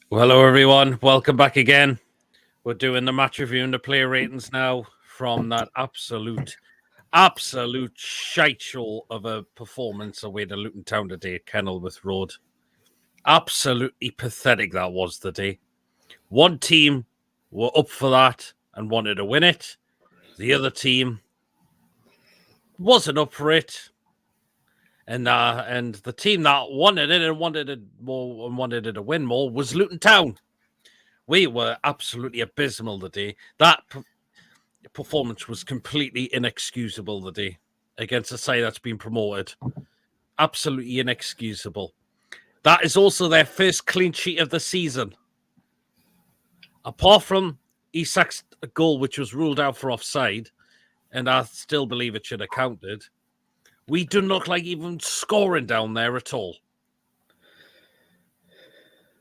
Well, hello, everyone. Welcome back again. We're doing the match review and the player ratings now from that absolute shite show of a performance away to Luton Town today at Kenilworth Road. Absolutely pathetic that was the day. One team were up for that and wanted to win it. The other team wasn't up for it. And the team that wanted it and wanted it more and wanted it to win more was Luton Town. We were absolutely abysmal today. That performance was completely inexcusable today against a side that's been promoted. Absolutely inexcusable. That is also their first clean sheet of the season. Apart from Isak's goal, which was ruled out for offside, and I still believe it should have counted, we do not look like even scoring down there at all.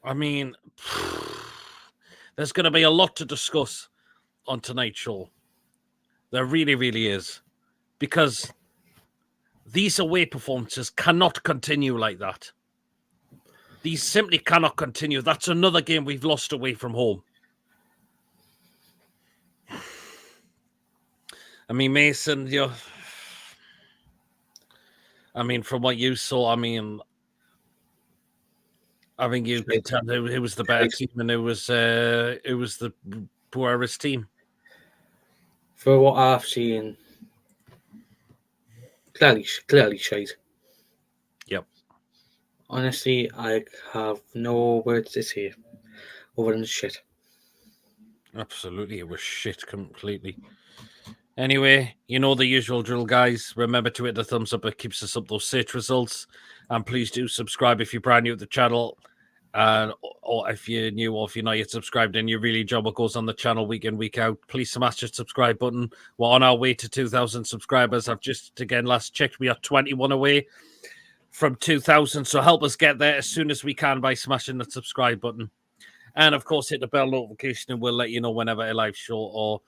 I mean, there's going to be a lot to discuss on tonight's show. There really, really is. Because these away performances cannot continue like that. These simply cannot continue. That's another game we've lost away from home. I mean, Mason, from what you saw, I think you can tell who was the better team, and it was the poorest team. For what I've seen, clearly shite. Yep. Honestly, I have no words to say other than shit. Absolutely, it was shit completely. Anyway, you know the usual drill, guys. Remember to hit the thumbs up. It keeps us up those search results. And please do subscribe if you're brand new to the channel. Or if you're new or if you're not yet subscribed and you really enjoy what goes on the channel week in, week out, please smash the subscribe button. We're on our way to 2,000 subscribers. I've just, again, last checked, we are 21 away from 2,000. So help us get there as soon as we can by smashing the subscribe button. And, of course, hit the bell notification and we'll let you know whenever a live show or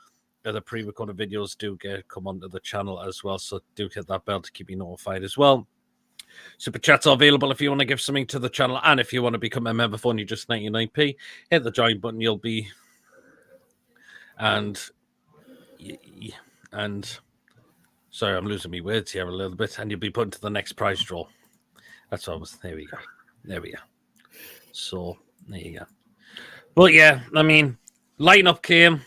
the pre-recorded videos do come onto the channel as well. So do hit that bell to keep you notified as well. Super chats are available if you want to give something to the channel, and if you want to become a member for only just 99p, hit the join button. You'll be and sorry, I'm losing my words here a little bit, and you'll be put into the next prize draw. That's what I was. There we go. So there you go. But yeah, I mean, lineup came.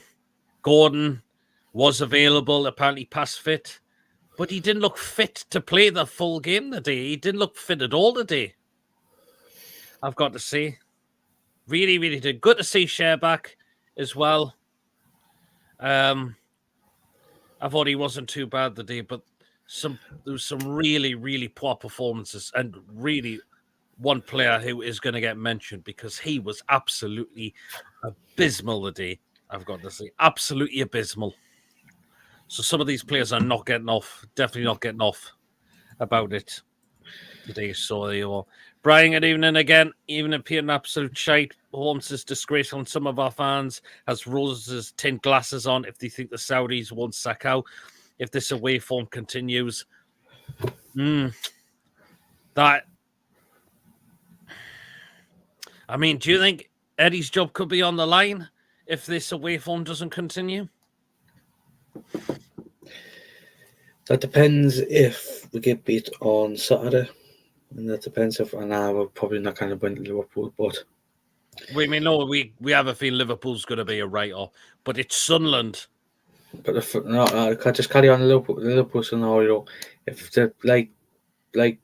Gordon was available, apparently past fit. But he didn't look fit to play the full game today. He didn't look fit at all today. I've got to say. Really, really did. Good to see Cher back as well. I thought he wasn't too bad today, but there was some really, really poor performances, and really one player who is going to get mentioned because he was absolutely abysmal today. I've got to say, absolutely abysmal. So some of these players are not getting off, definitely not getting off about it today. So there you are. Brian, good evening again. Even appearing absolute shite. Holmes is disgraceful on some of our fans. Has Rose's tint glasses on if they think the Saudis won't sack out. If this away form continues. That. I mean, do you think Eddie's job could be on the line if this away form doesn't continue? That depends if we get beat on Saturday, and that depends if we're probably not going to win Liverpool. But we have a feeling Liverpool's going to be a write-off, but it's Sunderland. But if I can't just carry on the Liverpool scenario. If they play like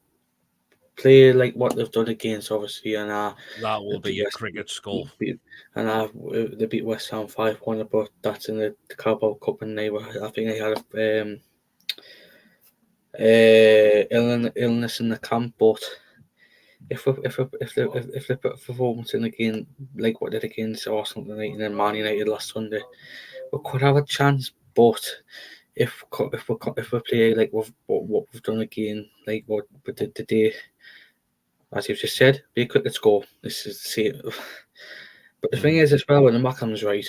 what they've done against, obviously, and that will be a cricket score. They beat West Ham 5-1, but that's in the Carabao Cup, and I think they had illness in the camp. But if they put a performance in again like what they did against Arsenal tonight and then Man United last Sunday, we could have a chance. But if we play like what we've done again, like what we did today, as you've just said, be a cricket score. This is the same. But the thing is, as well, when the Mackham's right,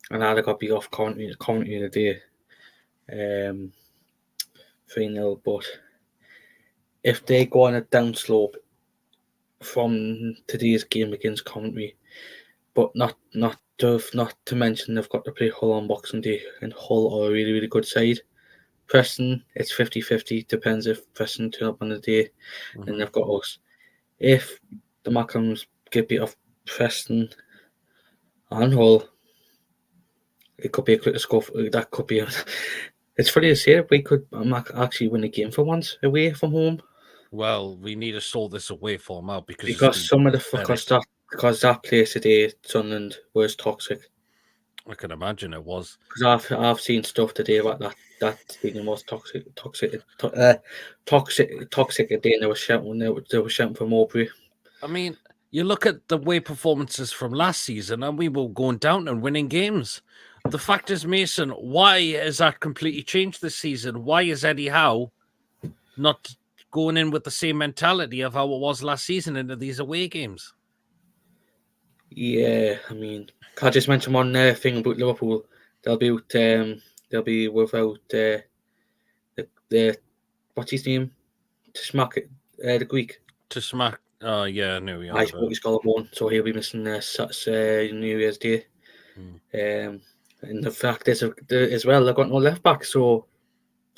and I got beat off Coventry today, 3-0. But if they go on a downslope from today's game against Coventry, but not to mention they've got to play Hull on Boxing Day, and Hull are a really, really good side. Preston, it's 50-50, depends if Preston turn up on the day, and they've got us. If the Macklams get beat off Preston and Hull, it could be a quicker score. That could be. It's funny to say, we could actually win a game for once away from home. Well, we need to sort this away form out Because some of the because that place today, Sunderland, was toxic. I can imagine it was. Because I've seen stuff today about that stadium was toxic a day, and they were shouting for Mowbray. I mean, you look at the way performances from last season, and we were going down and winning games. The fact is, Mason, why has that completely changed this season? Why is Eddie Howe not going in with the same mentality of how it was last season into these away games? Yeah, I mean, I just mention one thing about Liverpool. They'll be without the what's his name, to smack it, the Greek. To smack, yeah, I knew we I spoke his collarbone, so he'll be missing New Year's Day. And the fact is, as well, they've got no left back, so.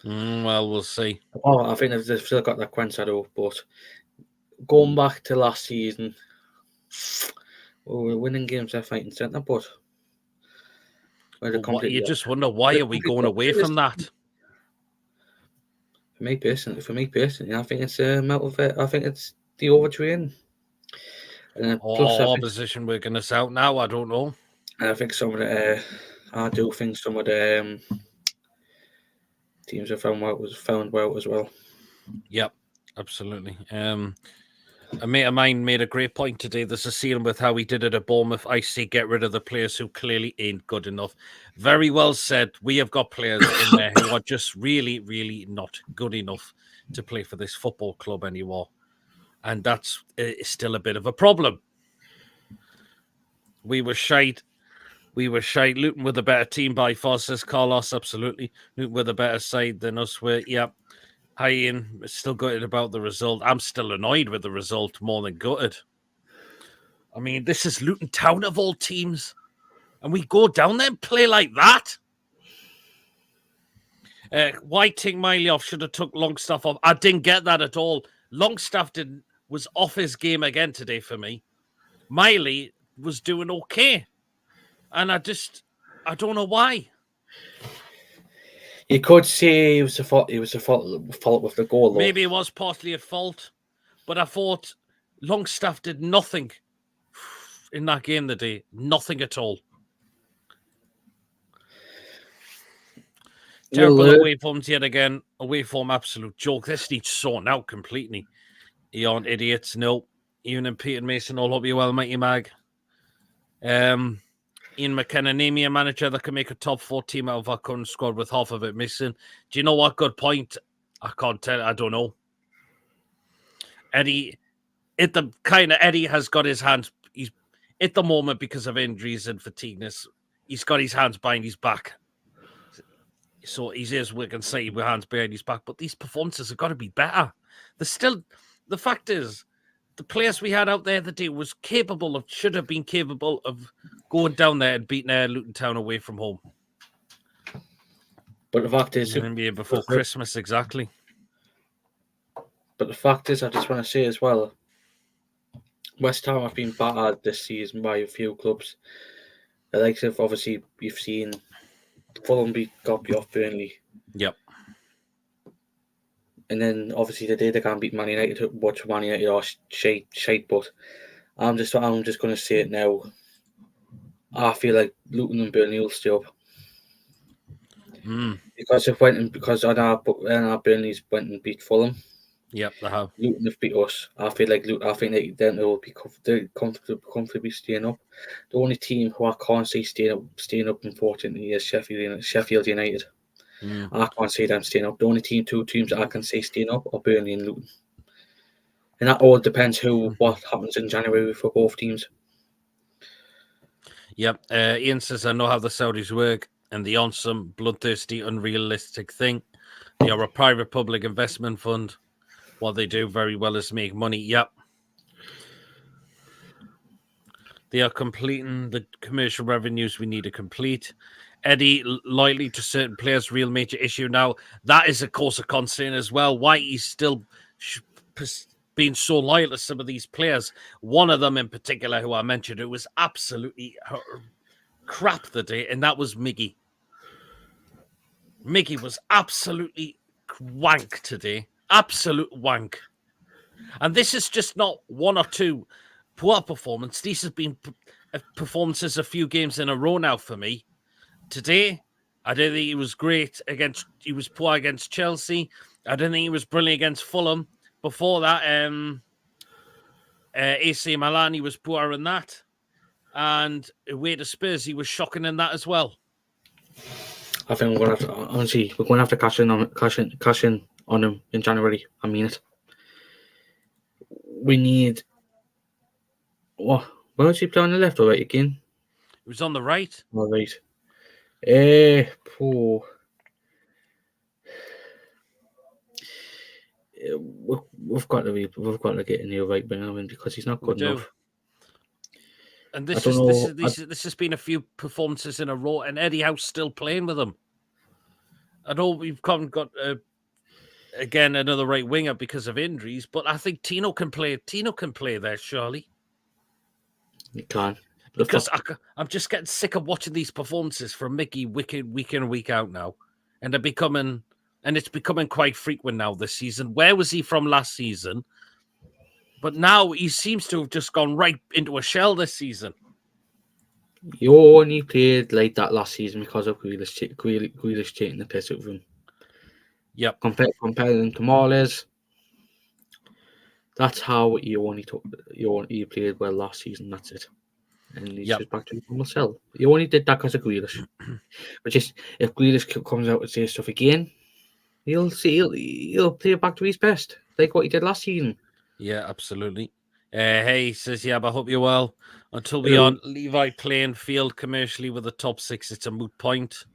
Well, we'll see. Oh, I think they've still got that Quensado, but going back to last season, we're winning games left, right, and centre, but you just wonder, why are we going away from that? For me personally, I think it's a amount of it. I think it's the overtraining. And plus, opposition working us out now. I don't know. And I think some of the, I do think some of the teams have found well as well. Yep, absolutely. A mate of mine made a great point today. There's a scene with how he did it at Bournemouth. I say get rid of the players who clearly ain't good enough. Very well said. We have got players in there who are just really, really not good enough to play for this football club anymore. And that's still a bit of a problem. We were shite. Luton were the better team by far, says Carlos. Absolutely. Luton were the better side than us. Hi, Ian. Still gutted about the result. I'm still annoyed with the result more than gutted. I mean, this is Luton Town of all teams. And we go down there and play like that? Why take Miley off? Should have took Longstaff off. I didn't get that at all. Longstaff was off his game again today for me. Miley was doing okay. And I don't know why. You could say it was a fault with the goal. Though. Maybe it was partly at fault, but I thought Longstaff did nothing in that game today. Nothing at all. Terrible away forms yet again. Away form, absolute joke. This needs sorting out completely. You aren't idiots. No. Ian and Pete and Mason, all hope you well, mighty mag. Ian McKenna, name me a manager that can make a top 4 team out of our current squad with half of it missing. Do you know what? Good point. I can't tell. I don't know. Eddie has got his hands. He's at the moment because of injuries and fatigueness. He's got his hands behind his back. So he's as we can say with hands behind his back. But these performances have got to be better. The fact is, the players we had out there the day should have been capable of going down there and beating Luton Town away from home. But the fact is, before Christmas, exactly. But the fact is, I just want to say as well, West Ham have been battered this season by a few clubs. The likes of, obviously, you've seen Fulham got beat off Burnley. Yep. And then obviously today they can't beat Man United, which Man United are shite. But I'm just going to say it now. I feel like Luton and Burnley will stay up. Because Burnley's went and beat Fulham. Yep, they have. Luton have beat us. I think they will be comfortably staying up. The only team who I can't see staying up, unfortunately, is Sheffield United. I can't see them staying up. The only two teams that I can see staying up are Burnley and Luton. And that all depends what happens in January for both teams. Yep. Ian says, I know how the Saudis work, and they on some bloodthirsty, unrealistic thing. They are a private public investment fund. What they do very well is make money. Yep. They are completing the commercial revenues we need to complete. Eddie, loyalty to certain players, real major issue now. That is, of course, a concern as well. Why he's still being so loyal to some of these players. One of them in particular, who I mentioned, who was absolutely crap the day, and that was Miggy. Miggy was absolutely wank today. Absolute wank. And this is just not one or two poor performances. These have been performances a few games in a row now for me. Today, I don't think he was great he was poor against Chelsea. I don't think he was brilliant against Fulham. Before that, AC Milan, he was poor in that. And away to Spurs, he was shocking in that as well. I think we're going to have to, honestly, we're going to have to cash in on him in January. I mean it. We need... What? Where was he playing on the left or right again? He was on the right. All right. Poor. We've got to get a new right winger in because he's not good enough. And this has been a few performances in a row, and Eddie Howe's still playing with them. I know we've got again another right winger because of injuries, but I think Tino can play. Tino can play there, surely. He can. Because I'm just getting sick of watching these performances from Mickey week in and week out now, and it's becoming quite frequent now this season. Where was he from last season? But now he seems to have just gone right into a shell this season. He only played like that last season because of Grealish taking the piss out of him. Yep. Comparing to Morales, that's how he played well last season. That's it. And he's just back to his normal self. He only did that because of Grealish. But just if Grealish comes out and says stuff again, he'll play back to his best, like what he did last season. Yeah, absolutely. Hey, says, yeah, but I hope you're well. Until we are Levi playing field commercially with the top six, it's a moot point.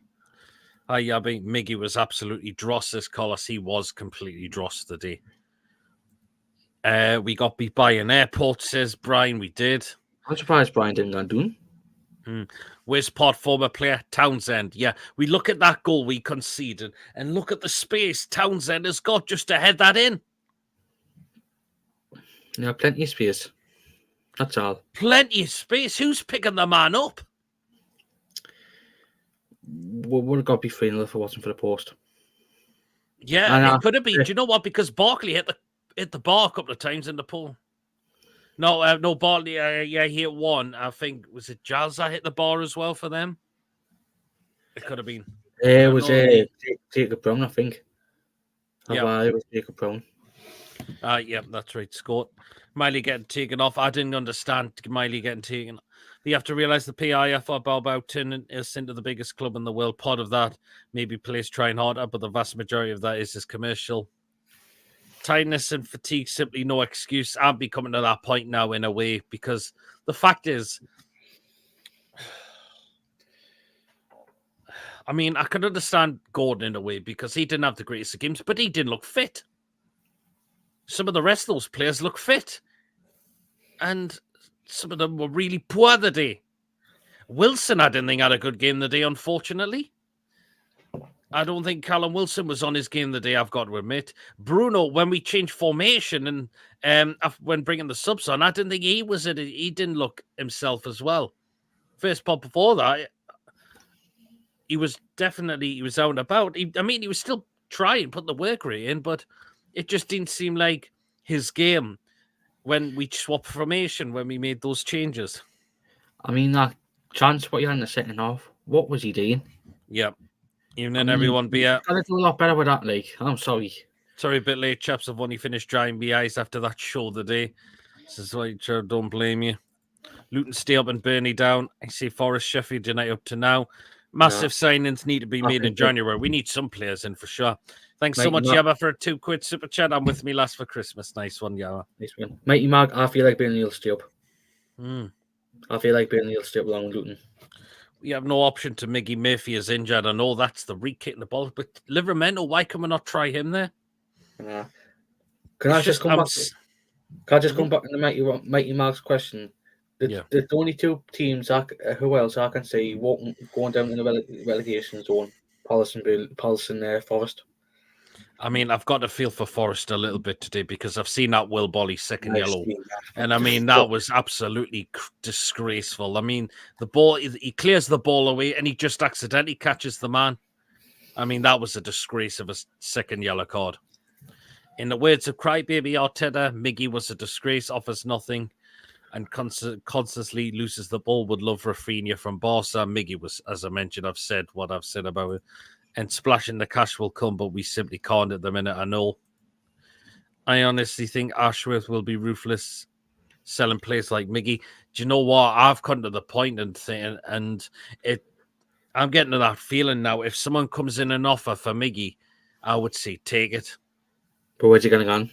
Hi, Yabby. Miggy was absolutely dross this Colossus. He was completely dross today. We got beat by an airport, says Brian. We did. I'm surprised Brian didn't go and do it. Where's part former player? Townsend. Yeah, we look at that goal we conceded and look at the space Townsend has got just to head that in. Yeah, plenty of space. That's all. Plenty of space. Who's picking the man up? Would have got to be 3-0 if it wasn't for the post. Yeah, it could have been. Do you know what? Because Barkley hit the bar a couple of times in the pool. No, Barkley. He hit one. I think was it Giles that hit the bar as well for them. It could have been. It was Jacob Brown, I think. Yeah, it was Jacob Brown. Yeah, that's right. Scott Miley getting taken off. I didn't understand Miley getting taken. You have to realize the PIF are about turning us into the biggest club in the world. Part of that maybe players trying harder, but the vast majority of that is commercial. Tiredness and fatigue, simply no excuse. I'm becoming to that point now in a way because the fact is, I mean, I can understand Gordon in a way because he didn't have the greatest of games, but he didn't look fit. Some of the rest of those players look fit. And some of them were really poor the day. Wilson, I didn't think had a good game the day, unfortunately. I don't think Callum Wilson was on his game the day, I've got to admit. Bruno, when we changed formation and when bringing the subs on, I didn't think he was it. He didn't look himself as well. First part before that, he was out and about. He was still trying, put the work rate in, but it just didn't seem like his game when we swapped formation, when we made those changes. I mean, that chance what you had in the second half, what was he doing? Yeah. Even then, everyone be out. Got to do a lot better with that, like. I'm sorry. Sorry, a bit late, chaps. I've only finished drying my eyes after that show the day. This is why, sure, don't blame you. Luton stay up and Burnley down. I see Forest, Sheffield United up to now. Massive signings need to be made in January. We need some players in for sure. Thanks so much, Yabba, for a £2 super chat. I'm with me last for Christmas. Nice one, Yabba. Nice one. Mighty Mag, I feel like Burnley will stay up. I feel like Burnley will stay up along with Luton. We have no option to Miggy Murphy is injured. I know that's the re-kicking the ball, but Livermento, why can we not try him there? Can I just come back? Can I just come back to the Mighty Mag's question? Yeah. The only two teams who else I can see going down in the relegation zone, Palace and Forest. I mean, I've got to feel for Forrest a little bit today because I've seen that Will Bolly's second I've yellow. seen that. And I mean, that was absolutely disgraceful. I mean, the ball, he clears the ball away and he just accidentally catches the man. I mean, that was a disgrace of a second yellow card. In the words of Crybaby Arteta, Miggy was a disgrace, offers nothing, and constantly loses the ball. Would love Rafinha from Barca. Miggy was, as I mentioned, I've said what I've said about it. And splashing the cash will come, but we simply can't at the minute. I know. I honestly think Ashworth will be ruthless selling players like Miggy. Do you know what? I've come to the point and saying, and I'm getting to that feeling now. If someone comes in an offer for Miggy, I would say take it. But where's he going to go?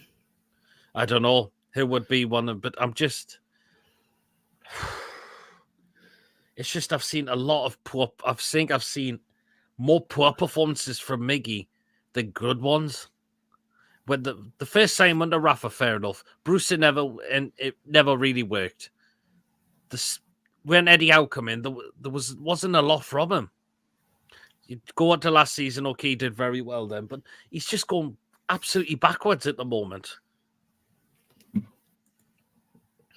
I don't know who would be one of, but I'm just. It's just I've seen a lot of poor. I've seen more poor performances from Miggy than good ones. When the first time under Rafa, fair enough. Bruce it never really worked. When Eddie Howe came in, there wasn't a lot from him. You go on to last season, okay, he did very well then, but he's just going absolutely backwards at the moment.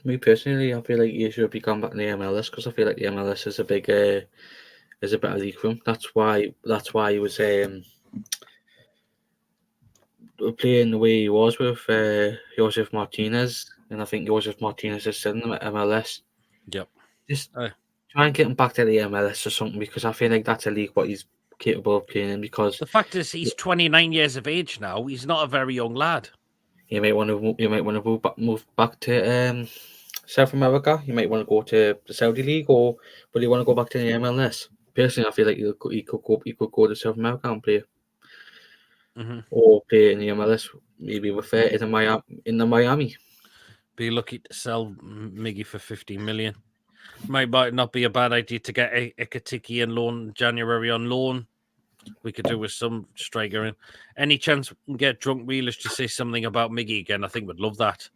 Me personally, I feel like he should be going back in the MLS because I feel like the MLS is a better league for him. That's why he was playing the way he was with Josef Martinez, and I think Josef Martinez is sitting in the MLS. Yep. Just try and get him back to the MLS or something because I feel like that's a league what he's capable of playing in. Because the fact is, he's 29 years of age now. He's not a very young lad. You might want to move back to South America. You might want to go to the Saudi League, but you want to go back to the MLS. Personally, I feel like he could go to South America and play, or play in the MLS, maybe with in the Miami. Be lucky to sell Miggy for 50 million. Might not be a bad idea to get Ekatiki in loan January on loan. We could do with some striker in. Any chance we can get Drunk Wheelers to say something about Miggy again? I think we'd love that.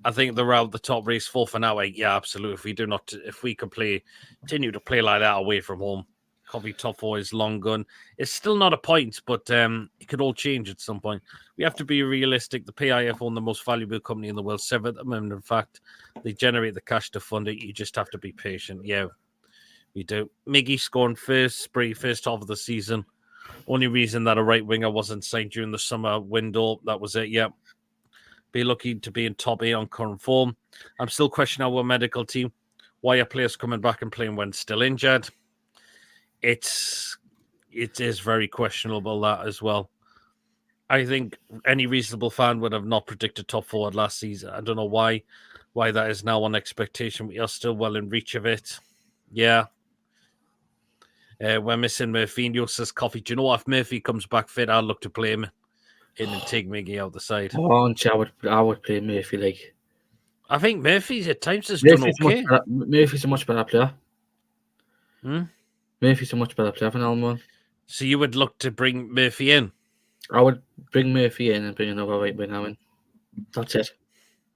I think they're out the top race for now. Yeah, absolutely. If we could continue to play like that away from home, Covey top four is long gone. It's still not a point, but it could all change at some point. We have to be realistic. The PIF own the most valuable company in the world, seventh at the moment. In fact, they generate the cash to fund it. You just have to be patient. Yeah, we do. Miggy scoring first half of the season. Only reason that a right winger wasn't signed during the summer window. That was it. Yeah. Be lucky to be in top 8 on current form. I'm still questioning our medical team. Why are players coming back and playing when still injured? It is very questionable, that as well. I think any reasonable fan would have not predicted top 4 last season. I don't know why that is now on expectation. We are still well in reach of it. Yeah. We're missing Murphy. Says Coffee. Do you know what? If Murphy comes back fit, I'll look to play him in and take Miggy out the side. Oh, I would play Murphy. Like, I think Murphy's at times has done okay. Murphy's a much better player. Murphy's a much better player than Almon. So you would look to bring Murphy in? I would bring Murphy in and bring another right winger in. That's it.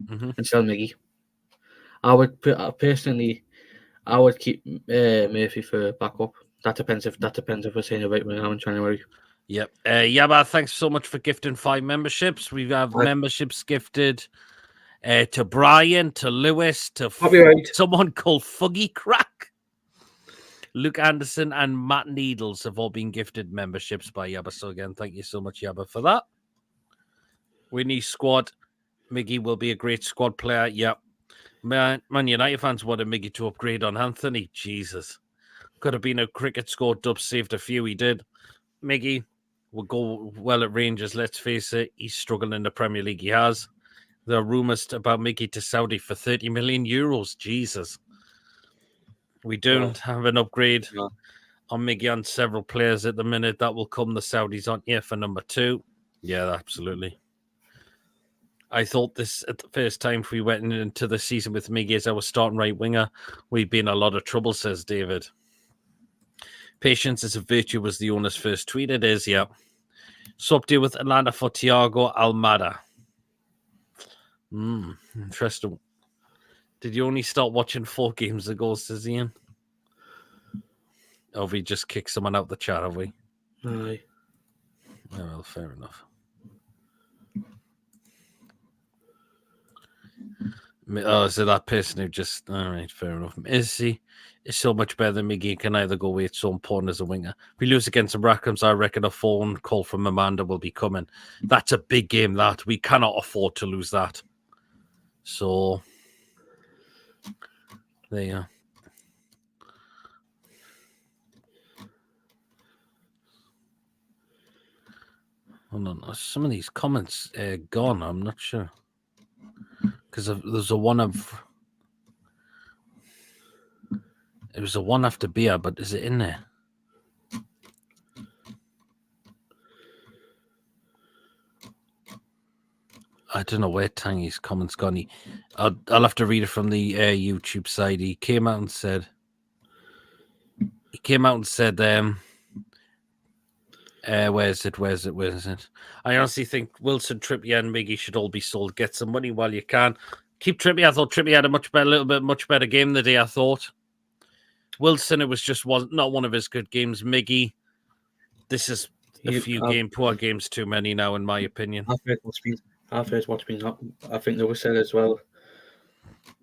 And sell Miggy. I would personally, I would keep Murphy for backup. That depends if we're saying a right winger in January. Yep. Yaba, thanks so much for gifting 5 memberships. We have memberships gifted to Brian, to Lewis, to someone called Fuggy Crack. Luke Anderson and Matt Needles have all been gifted memberships by Yaba. So again, thank you so much, Yaba, for that. We need squad. Miggy will be a great squad player. Yep. Man United fans wanted Miggy to upgrade on Anthony. Jesus. Could have been a cricket score. Dubs saved a few. He did. Miggy will go well at Rangers. Let's face it. He's struggling in the Premier League. He has. There are rumours about Miggy to Saudi for 30 million euros. Jesus. We don't have an upgrade on Miggy on several players at the minute. That will come. The Saudis on here for number 2. Yeah, absolutely. I thought this at the first time we went into the season with Miggy as our starting right winger, we'd be in a lot of trouble, says David. Patience is a virtue was the owner's first tweet. It is, yeah. Swap deal with Atlanta for Thiago Almada. Interesting. Did you only start watching 4 games ago, says Ian? Or have we just kicked someone out the chat, have we? Aye. Oh, well, fair enough. Oh, so that person who just... All right, fair enough. Is so much better than Miggy. Can either go away. It's so important as a winger. If we lose against the Rackhams, I reckon a phone call from Amanda will be coming. That's a big game, that. We cannot afford to lose that. So, there you are. Hold on. Some of these comments gone. I'm not sure. Because there's a one of... It was a one after beer, but is it in there? I don't know where Tangy's comments gone. I'll have to read it from the YouTube side. He came out and said... where is it? I honestly think Wilson, Trippier, and Miggy should all be sold. Get some money while you can. Keep Trippier. I thought Trippier had a much better game the day, I thought. Wilson, it was just not one of his good games. Miggy, this is poor games too many now, in my opinion. I've heard what's been happening. I think they were said as well.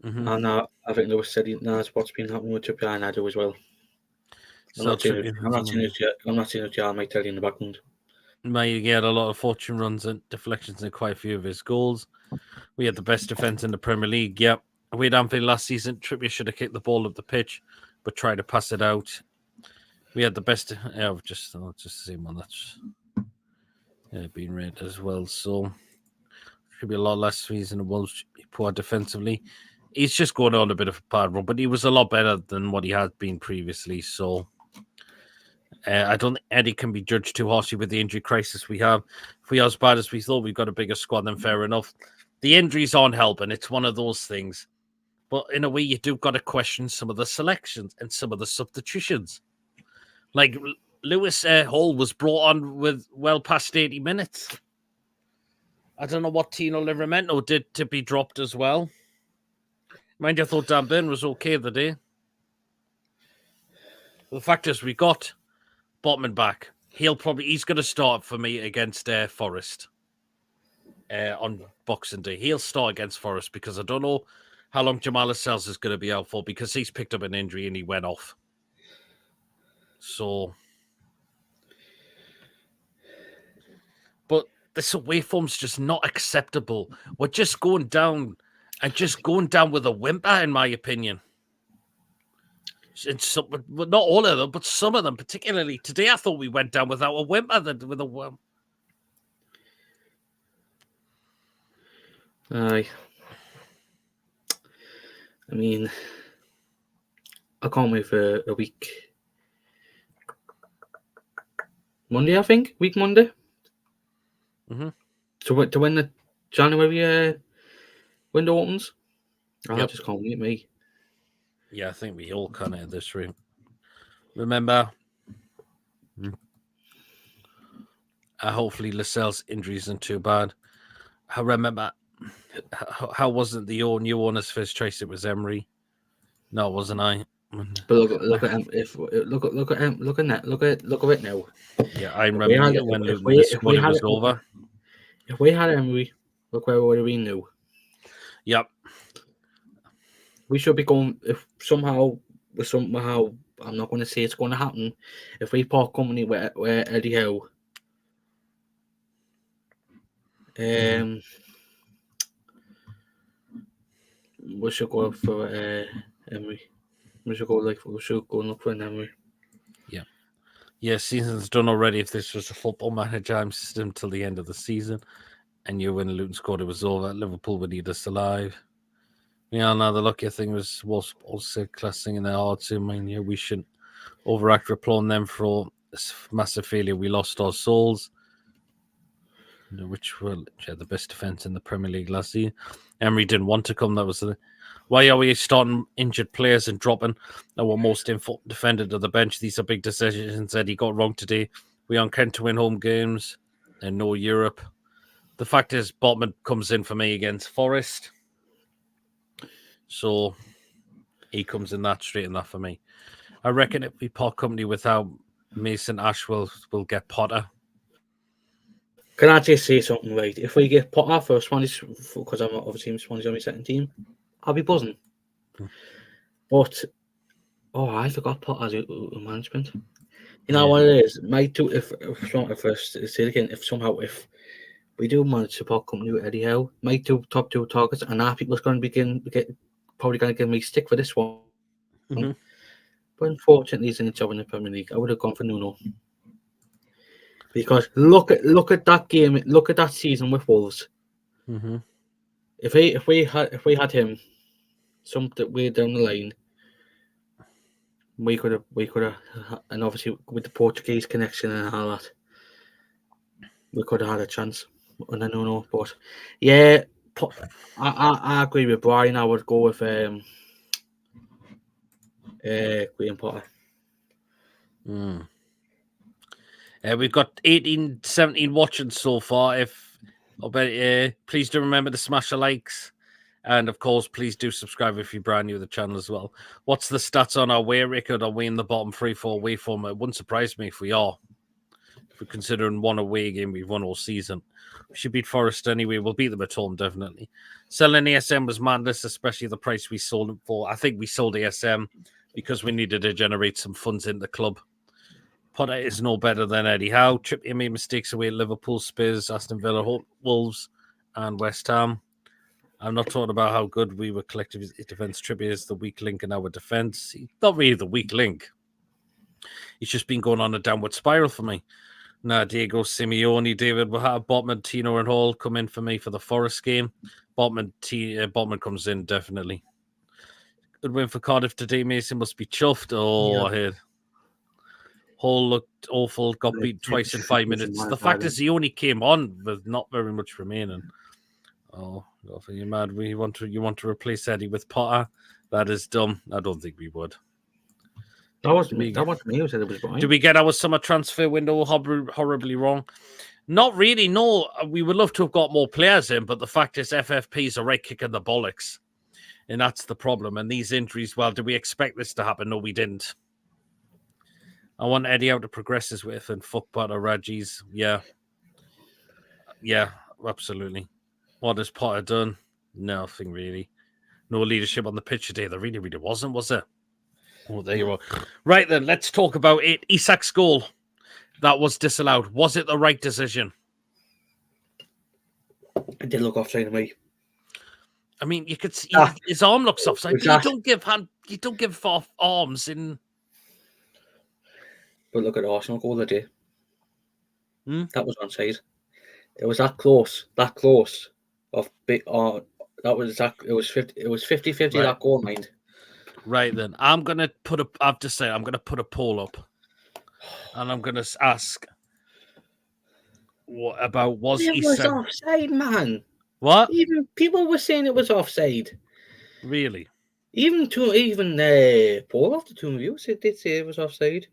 Mm-hmm. And I think they were said that's what's been happening with Trippier and Ado as well. I'm not saying it's I might tell you in the background. He had a lot of fortune runs and deflections in quite a few of his goals. We had the best defence in the Premier League. Yep. We had Anfield last season. Trippier should have kicked the ball up the pitch, but tried to pass it out. We had the best. Just the same one that's been read as well. So should be a lot less reasonable. Poor defensively. He's just going on a bit of a bad run, but he was a lot better than what he had been previously. So I don't think Eddie can be judged too harshly with the injury crisis we have. If we are as bad as we thought, we've got a bigger squad, then fair enough. The injuries aren't helping. It's one of those things. But in a way, you do got to question some of the selections and some of the substitutions. Like Lewis Hall was brought on with well past 80 minutes. I don't know what Tino Livramento did to be dropped as well. Mind you, I thought Dan Burn was okay the day. The fact is, we got Botman back. He's going to start for me against Forest on Boxing Day. He'll start against Forest because I don't know how long Jamal Lascelles is going to be out for because he's picked up an injury and he went off. So, but this away form's just not acceptable. We're just going down with a whimper, in my opinion. Not all of them, but some of them, particularly today. I thought we went down without a whimper. Aye. I mean, I can't wait for a week. Monday, I think. Week Monday. Mm-hmm. To when the January window opens. I just can't wait, me. Yeah, I think we all kind of in this room. Remember, hopefully Lascelles' injury isn't too bad. I remember, how wasn't the new owner's first choice? It was Emery. No, it wasn't I. But look at him. Look at it now. Yeah, I remember when Luton squad was over. If we had Emery, look where we would have been now. Yep. We should be going if somehow. I'm not going to say it's going to happen. If we part company with Eddie Howe, we should go for Emery. We should go and look for an Emery. Yeah, season's done already. If this was a football manager system till the end of the season, and you win Luton squad, it was over. Liverpool would need us alive. Yeah, now the lucky thing was also classing in their hearts. I mean, we shouldn't overact applauding them for this massive failure. We lost our souls, which were the best defense in the Premier League last season. Emery didn't want to come. That was why are we starting injured players and dropping our most defender to the bench? These are big decisions that he got wrong today. We aren't content to win home games and no Europe. The fact is, Botman comes in for me against Forest. So he comes in that straight in that for me. I reckon if we part company without Mason Ash, will get Potter. Can I just say something, right? If we get Potter for Swansea, because I'm obviously in Swansea on my second team, I'll be buzzing. But, I forgot Potter's management. You know what it is? Might do if if we do manage to part company with Eddie Howe, might do top 2 targets, and our people's going to probably going to give me stick for this one. Mm-hmm. But unfortunately, he's in the job in the Premier League. I would have gone for Nuno. Because look at that game, look at that season with Wolves. Mm-hmm. If we had him, some way down the line, we could have, and obviously with the Portuguese connection and all that, we could have had a chance. And I don't know, but yeah, I agree with Brian. I would go with Graham Potter. We've got 18, 17 watching so far. Please do remember to smash the likes. And of course, please do subscribe if you're brand new to the channel as well. What's the stats on our away record? Are we in the bottom 3-4 away form? It wouldn't surprise me if we are. If we're considering one away game we've won all season. We should beat Forest anyway. We'll beat them at home, definitely. Selling ASM was madness, especially the price we sold them for. I think we sold ASM because we needed to generate some funds in the club. Potter is no better than Eddie Howe. Trippier made mistakes away at Liverpool, Spurs, Aston Villa, Wolves, and West Ham. I'm not talking about how good we were collective defence. Trippier is the weak link in our defence. He's not really the weak link. He's just been going on a downward spiral for me. Diego Simeone, David Botman, Tino, and Hall come in for me for the Forest game. Botman comes in, definitely. Good win for Cardiff today. Mason must be chuffed. I heard. Hall looked awful, got beat twice in 5 minutes. The fact is he only came on with not very much remaining. Oh, are you mad? You want to replace Eddie with Potter? That is dumb. I don't think we would. That wasn't me who said it was Brian. Did we get our summer transfer window horribly wrong? Not really, no. We would love to have got more players in, but the fact is FFP's a right kick in the bollocks. And that's the problem. And these injuries, well, did we expect this to happen? No, we didn't. I want Eddie out to progress his with and fuck Potter Raji's. Yeah. Yeah, absolutely. What has Potter done? Nothing really. No leadership on the pitch today. There really wasn't, was there? Oh, there you are. Right then, let's talk about it. Isak's goal that was disallowed. Was it the right decision? It did look offside to me. I mean, you could see his arm looks offside, but you don't give off arms in. But look at the Arsenal goal that day. That was onside. It was that close of big. That was exactly. It was 50-50 right. That goal, mind. Right then, I'm gonna put a poll up, and I'm gonna ask, what about was it was offside, man? What? Even people were saying it was offside. Really? Even Paul after 2 reviews, it did say it was offside.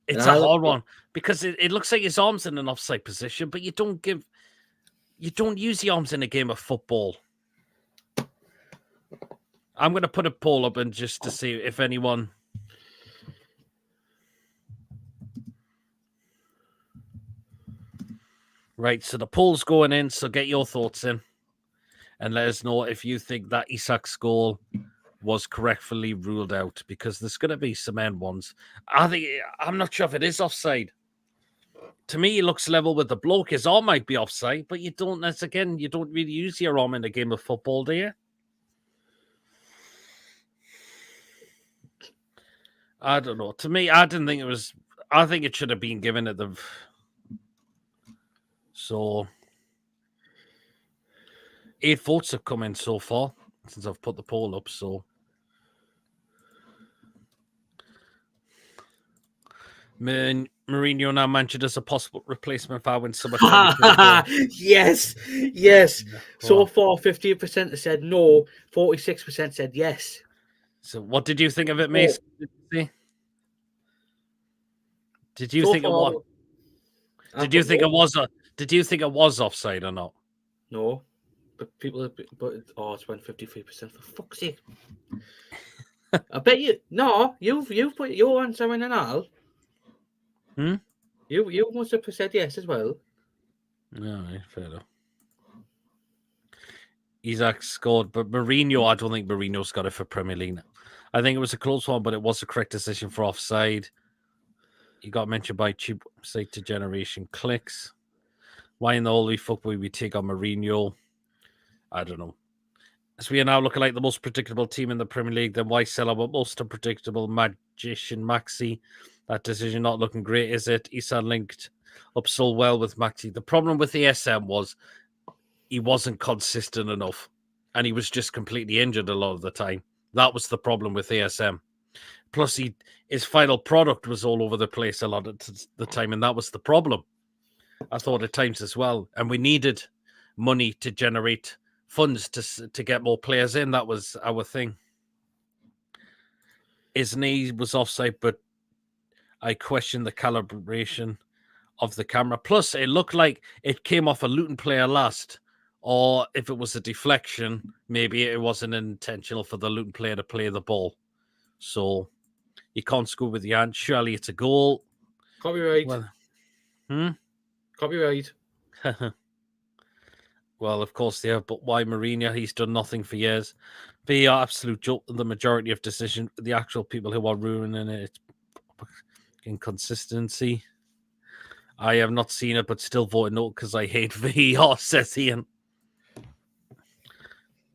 It's a hard one because it looks like his arm's in an offside position, but you don't use the arms in a game of football. I'm going to put a poll up and just to see if anyone. Right, so the poll's going in, so get your thoughts in and let us know if you think that Isak's goal was correctly ruled out, because there's going to be some end ones. I'm not sure if it is offside. To me, it looks level with the bloke. His arm might be offside, but you don't really use your arm in a game of football, do you? I don't know. To me, I didn't think it was. I think it should have been given at the. So, 8 votes have come in so far since I've put the poll up. So, Mourinho now mentioned as a possible replacement for when summer. Yes. So far, 50% have said no. 46% said yes. So, what did you think of it, Mason? Did you think it was? Did you think it was offside or not? No, but people, but it's went 53%. For fuck's sake! I bet you. No, you've put your answer in and all. Hmm? You must have said yes as well. No, fair enough. Isaac scored, but Mourinho, I don't think Mourinho's got it for Premier League. I think it was a close one, but it was the correct decision for offside. He got mentioned by cheap site to generation clicks. Why in the holy fuck would we take on Mourinho? I don't know. As we are now looking like the most predictable team in the Premier League, then why sell our most unpredictable magician Maxi? That decision not looking great, is it? Isan linked up so well with Maxi. The problem with the SM was he wasn't consistent enough, and he was just completely injured a lot of the time. That was the problem with ASM. Plus, his final product was all over the place a lot of the time, and that was the problem. I thought at times as well, and we needed money to generate funds to get more players in. That was our thing. His knee was offside, but I questioned the calibration of the camera. Plus, it looked like it came off a Luton player last. Or if it was a deflection, maybe it wasn't intentional for the Luton player to play the ball. So you can't score with your hand. Surely it's a goal. Copyright. Well, Copyright. Well, of course they have, but why Mourinho? He's done nothing for years. VAR absolute joke. The majority of decision, the actual people who are ruining it, inconsistency. I have not seen it, but still voted no because I hate VAR, says Ian.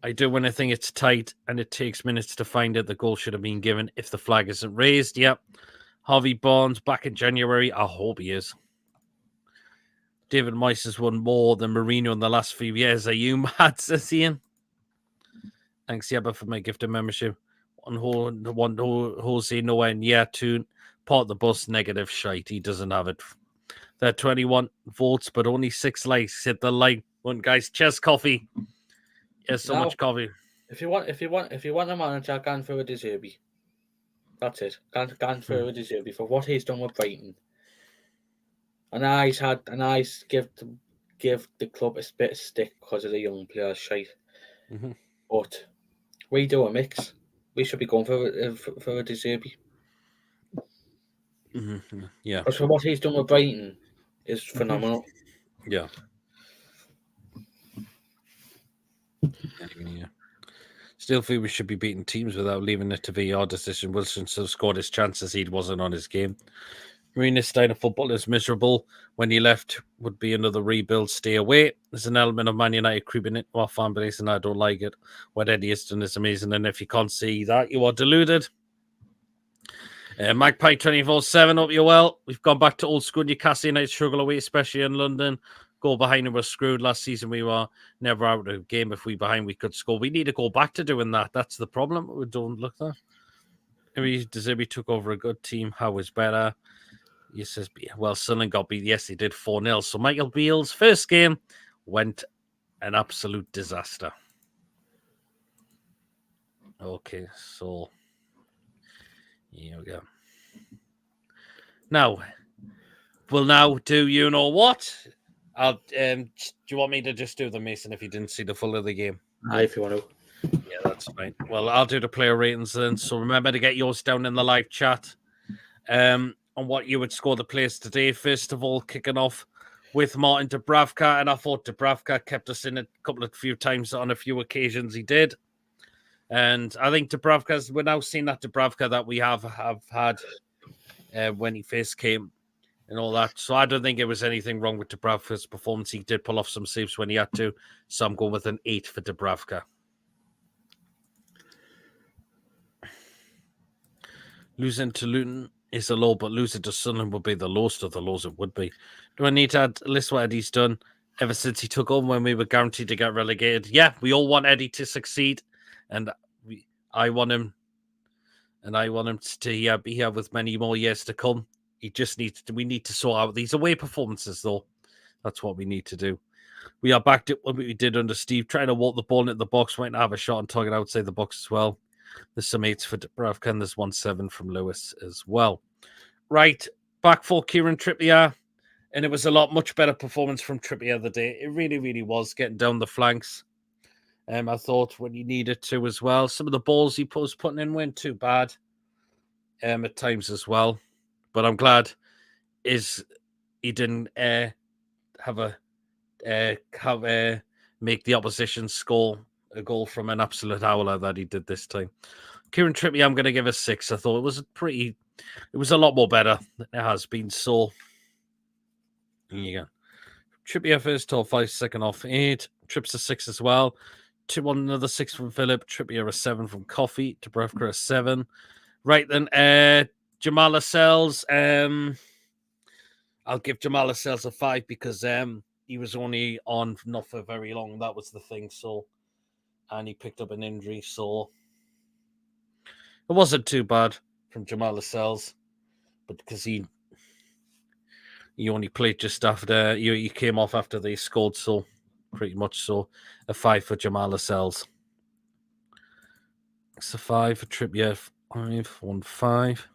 I do when I think it's tight and it takes minutes to find it. The goal should have been given if the flag isn't raised. Yep. Harvey Barnes back in January. I hope he is. David Moyes has won more than Mourinho in the last few years. Are you mad, says Ian? Thanks, Yabba, for my gift of membership. One Jose nowhere near to part of the bus. Negative shite. He doesn't have it. There are 21 votes, but only 6 likes. Hit the like one, guys. Cheers, coffee. Yes, so much coffee. If you want a manager, go for a De Zerbi. That's it. Go for a De Zerbi for what he's done with Brighton. And I's give the club a bit of stick because of the young players shite. Mm-hmm. But we do a mix. We should be going for a De Zerbi. Mm-hmm. Yeah. Because for what he's done with Brighton is phenomenal. Yeah. Yeah. Still feel we should be beating teams without leaving it to VAR decision. Wilson still scored his chances. He wasn't on his game. Marina's style of football is miserable. When he left, would be another rebuild. Stay away. There's an element of Man United creeping into our fan base, and I don't like it. What Eddie has done is amazing, and if you can't see that, you are deluded. Magpie 24/7. Hope you're well. We've gone back to old school. Newcastle United struggle away, especially in London. Goal behind and we're screwed. Last season we were never out of a game. If we behind, we could score. We need to go back to doing that. That's the problem. We don't look that. Maybe De Zerbi took over a good team. How is better? He says, well, Sunderland got beat. Yes, he did 4-0. So Michael Beale's first game went an absolute disaster. Okay, so here we go. Now, we'll now do you know what? Do you want me to just do the Mason if you didn't see the full of the game? If you want to. Yeah, that's fine. Well, I'll do the player ratings then. So remember to get yours down in the live chat. On what you would score the players today. First of all, kicking off with Martin Dubravka, and I thought Dubravka kept us in a few times on a few occasions. He did, and I think Dubravka's. We're now seeing that Dubravka that we have had when he first came. And all that. So I don't think it was anything wrong with Dubravka's performance. He did pull off some saves when he had to. So I'm going with an 8 for Dubravka. Losing to Luton is a low, but losing to Sunderland would be the lowest of the lows it would be. Do I need to add a list what Eddie's done ever since he took over when we were guaranteed to get relegated? Yeah, we all want Eddie to succeed. And I want him to be here with many more years to come. He just needs to. We need to sort out these away performances, though. That's what we need to do. We are back to what we did under Steve, trying to walk the ball into the box, waiting to have a shot and target outside the box as well. There's some 8s for Dubravka, and there's 1-7 from Lewis as well. Right, back for Kieran Trippier, and it was a much better performance from Trippier the day. It really, really was, getting down the flanks. I thought when he needed to as well. Some of the balls he was putting in weren't too bad at times as well. But I'm glad he didn't make the opposition score a goal from an absolute howler that he did this time. Kieran Trippier, I'm going to give a 6. I thought it was a lot more better than it has been. So, there you go. Trippier first top 5, second off 8. Trips a 6 as well. 2 on another 6 from Philip. Trippier a 7 from Coffee. Dubravka a 7. Right then, Jamal Lascelles. I'll give Jamal Lascelles a 5 because he was only on not for very long. That was the thing. So, and he picked up an injury. So, it wasn't too bad from Jamal Lascelles, but because he only played just after he came off after they scored, so pretty much so a 5 for Jamal Lascelles. It's a 5 for Trippier, 5.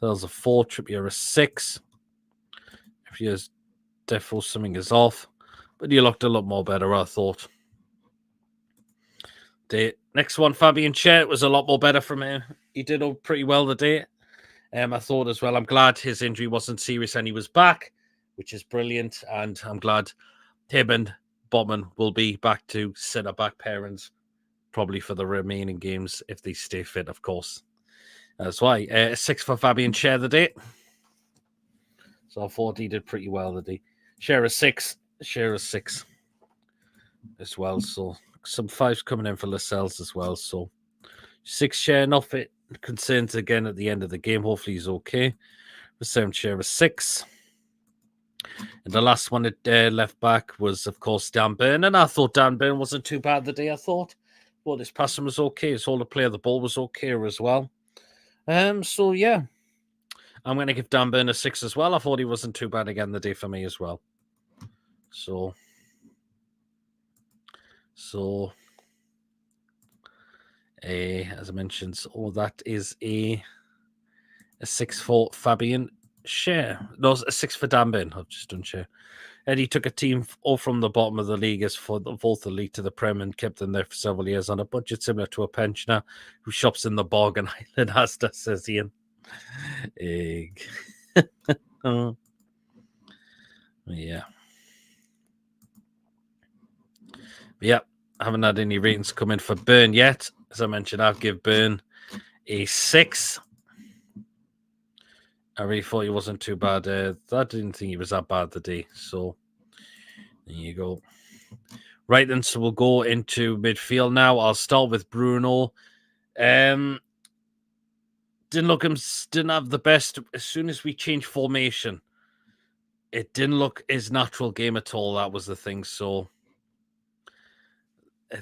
That was a 4. Trippier a 6. If he has defo, something is off, but he looked a lot more better, I thought. The next one, Fabian Schär, was a lot more better from him. He did pretty well today. I thought as well. I'm glad his injury wasn't serious and he was back, which is brilliant. And I'm glad him and Botman will be back to centre-back pairings probably for the remaining games if they stay fit, of course. That's why. A 6 for Fabian Schär today. So I thought he did pretty well today. Schär a 6. Schär a 6 as well. So some 5s coming in for Lascelles as well. So 6 Schär, not fit. Concerns again at the end of the game. Hopefully he's okay. The 7 Schär a 6. And the last one at left back was, of course, Dan Burn. And I thought Dan Burn wasn't too bad the day, I thought. Well, his passing was okay. His hold of play of the ball was okay as well. So, yeah. I'm going to give Dan Burn a 6 as well. I thought he wasn't too bad again the day for me as well. So as I mentioned, that is a 6 for Fabian Schär. No, a 6 for Dan Burn. I've just done Schär. And he took a team all from the bottom of the league as for the fourth elite to the Prem and kept them there for several years on a budget similar to a pensioner who shops in the Bargain Island Asda, says Ian. Oh. Yeah. Yeah, I haven't had any ratings come in for Burn yet. As I mentioned, I'll give Burn a 6. I really thought he wasn't too bad. I didn't think he was that bad today. So there you go. Right then, so we'll go into midfield now. I'll start with Bruno. Didn't have the best. As soon as we changed formation, it didn't look his natural game at all. That was the thing. So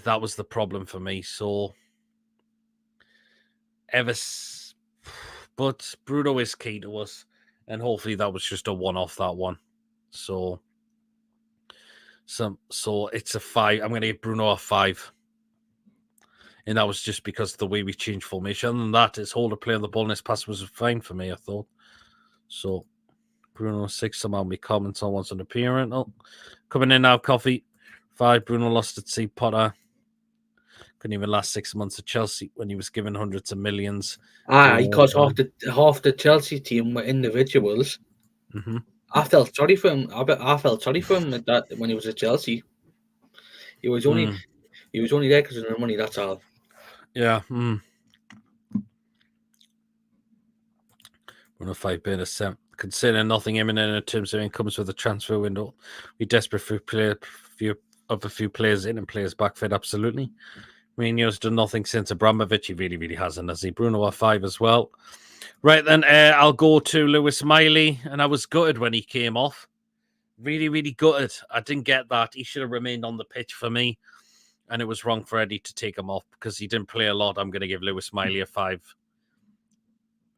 that was the problem for me. So but Bruno is key to us, and hopefully that was just a one-off, that one. So it's a 5. I'm going to give Bruno a 5. And that was just because of the way we changed formation. Other than that, his hold of play on the ball and his pass was fine for me, I thought. So Bruno 6, somehow me comments on once an appearance. Oh, coming in now, Coffee 5. Bruno lost at C. Potter. Couldn't even last 6 months at Chelsea when he was given hundreds of millions. Because half the Chelsea team were individuals. Mm-hmm. I felt sorry for him. I felt sorry for him at that when he was at Chelsea. He was only there because of the money. That's all. Yeah. Bruno 5 being a 7. Considering nothing imminent in terms of incomes with the transfer window, we desperate for a few players in and players back fit. Absolutely. Mourinho's done nothing since Abramovich. He really, really hasn't, has he? Bruno a 5 as well. Right then, I'll go to Lewis Miley, and I was gutted when he came off. Really, really gutted. I didn't get that. He should have remained on the pitch for me, and it was wrong for Eddie to take him off because he didn't play a lot. I'm going to give Lewis Miley a 5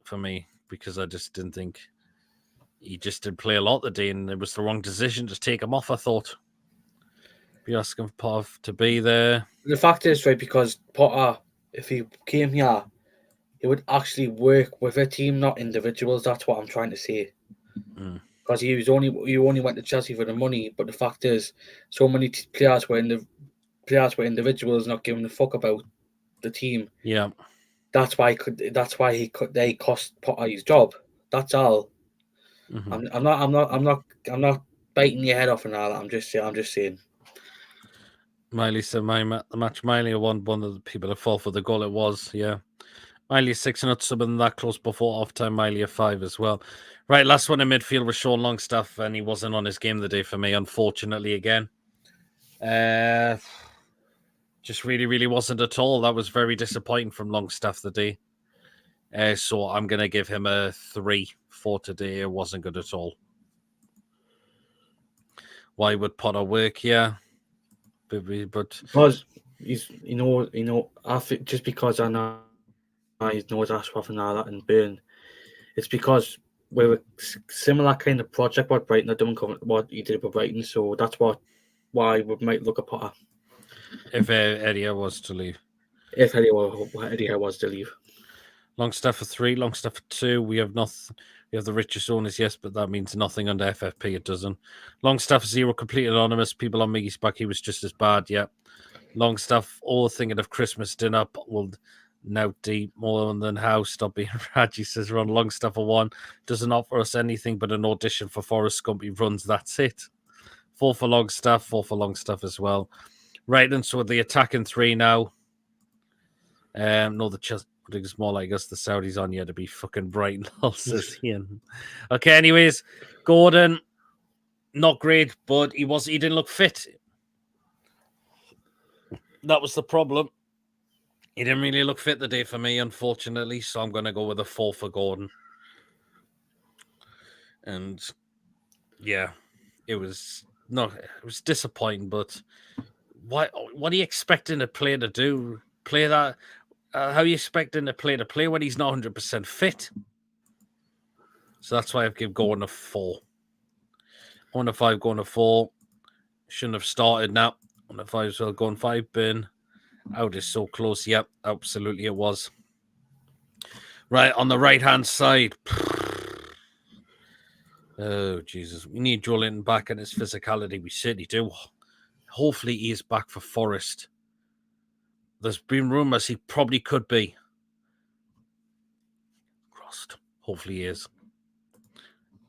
for me because I just didn't think he just didn't play a lot today, and it was the wrong decision to take him off, I thought. Be asking for Potter to be there. The fact is, right, because Potter, if he came here, he would actually work with a team, not individuals. That's what I'm trying to say. Because he only went to Chelsea for the money, but the fact is, so many players were in the players were individuals, not giving a fuck about the team. Yeah. That's why they cost Potter his job. That's all. Mhm. I'm not biting your head off and all that. I'm just saying. Miley said the match Miley won one of the people that fought for the goal. It was, yeah. Miley 6 not something that close before half time. Miley a 5 as well. Right, last one in midfield was Sean Longstaff, and he wasn't on his game of the day for me, unfortunately, again. Just really, really wasn't at all. That was very disappointing from Longstaff the day. So I'm going to give him a 3 for today. It wasn't good at all. Why would Potter work? Yeah. But Because he's I think just because I know he knows Ashworth and all that and Burn, it's because we're a similar kind of project what Brighton are doing, what he did with Brighton. So that's why we might look at Potter if Eddie was to leave. if Eddie was to leave. Longstaff for 3, Longstaff for 2. We have nothing. We have the richest owners, yes, but that means nothing under FFP. It doesn't. Longstaff 0, complete anonymous. People on Miggy's back. He was just as bad. Yeah. Longstaff, all thinking of Christmas dinner. Will now deep more than how. Stop being Raji says Ron. Longstaff for 1 doesn't offer us anything but an audition for Forrest Gump. He runs. That's it. 4 for Longstaff. 4 for Longstaff as well. Right, and so the attacking 3 now. No, the Chelsea. It's more like us, the Saudis on you to be fucking bright, says Ian. Okay, anyways, Gordon, not great, but he didn't look fit. That was the problem. He didn't really look fit the day for me, unfortunately, so I'm going to go with a 4 for Gordon. And yeah, it was disappointing, but what are you expecting a player to do? Play that? How are you expecting a player to play when he's not 100% fit? So that's why I've given Gordon a 4. On a 5, going a 4. Shouldn't have started now. On a 5 as well, going 5. Burn. Out is so close. Yep, absolutely it was. Right, on the right-hand side. Oh, Jesus. We need Joe Linton back in his physicality. We certainly do. Hopefully he is back for Forest. There's been rumours he probably could be. Crossed. Hopefully he is.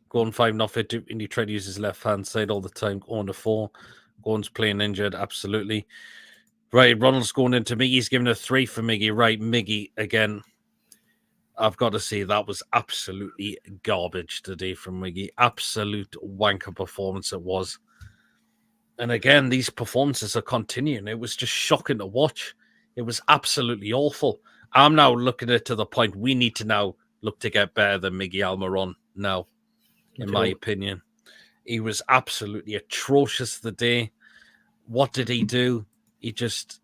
Going 5, not fit. And he tried to use his left-hand side all the time. Going to 4. Gordon's playing injured, absolutely. Right, Ronald's going into Miggy's giving a 3 for Miggy. Right, Miggy, again, I've got to say that was absolutely garbage today from Miggy. Absolute wanker performance it was. And again, these performances are continuing. It was just shocking to watch. It was absolutely awful. I'm now looking at it to the point we need to now look to get better than Miggy Almiron now, in my opinion. He was absolutely atrocious the day. What did he do? He just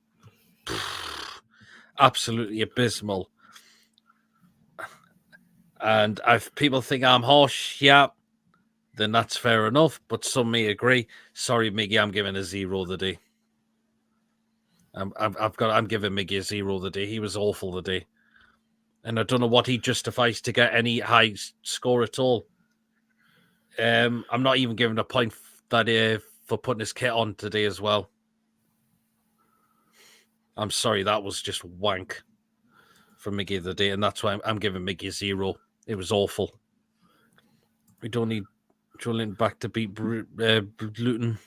absolutely abysmal. And if people think I'm harsh, yeah, then that's fair enough. But some may agree. Sorry, Miggy, I'm giving a 0 the day. I'm giving Miggy a 0 the day. He was awful the day. And I don't know what he justifies to get any high score at all. I'm not even giving a point that for putting his kit on today as well. I'm sorry, that was just wank from Miggy the day, and that's why I'm giving Miggy a 0. It was awful. We don't need Julian back to beat Luton.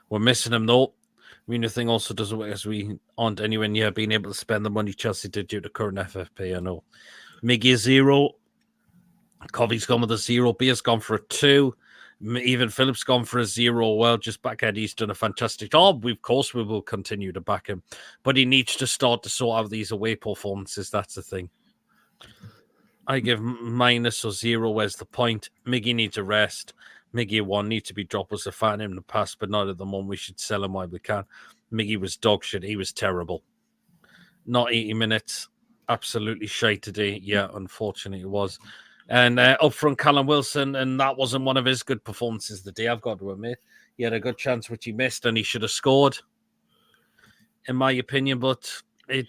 We're missing him though. I mean, the thing also doesn't work as we aren't anywhere near being able to spend the money Chelsea did due to current FFP. I know. Miggy a 0. Covey's gone with a 0. Beer's gone for a 2. Even Phillips gone for a 0. Well, just back Eddie's done a fantastic job. Of course, we will continue to back him, but he needs to start to sort out these away performances. That's the thing. I give minus or 0. Where's the point? Miggy needs a rest. Miggy 1 needs to be dropped. Was a fan in the past, but not at the moment. We should sell him while we can. Miggy was dog shit. He was terrible. Not 80 minutes. Absolutely shite today. Yeah, unfortunately it was. And up front, Callum Wilson, and that wasn't one of his good performances the day, I've got to admit. He had a good chance which he missed, and he should have scored, in my opinion, but it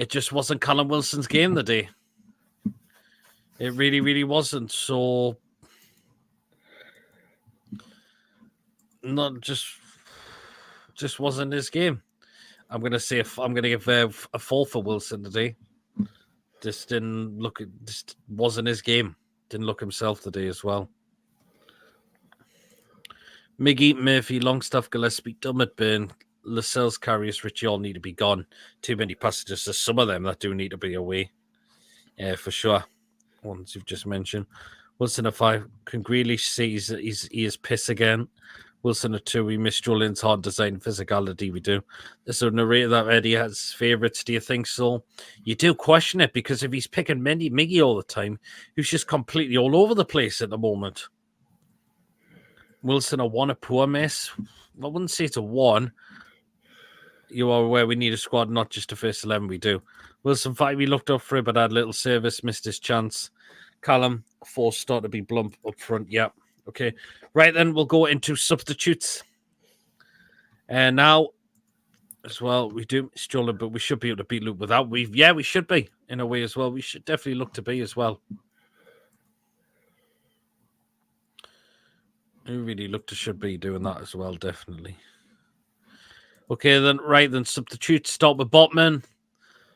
just wasn't Callum Wilson's game the day. It really, really wasn't. So, not just just wasn't his game. I'm going to say I'm going to give a 4 for Wilson today. Just wasn't his game. Didn't look himself today as well. Miggy, Murphy, Longstaff, Gillespie, Dummett, Byrne, Lascelles, Carriers, Richie all need to be gone. Too many passengers. There's some of them that do need to be away. For sure. Ones you've just mentioned. Wilson at 5. Can Grealish see he is piss again? Wilson at 2. We miss Julian's hard design physicality. We do. There's a narrator that Eddie has favourites. Do you think so? You do question it because if he's picking Miggy all the time, he's just completely all over the place at the moment. Wilson a 1, a poor miss. I wouldn't say it's a 1. You are aware we need a squad, not just a first 11. We do. Wilson 5, we looked up for it, but had little service, missed his chance. Callum 4, start to be Blump up front. Yeah. Okay. Right then, we'll go into substitutes. And now, as well, we do miss Julian, but we should be able to beat Luke without. We should be in a way as well. We should definitely look to be as well. We really should be doing that as well, definitely. Okay, then, substitute. Start with Botman.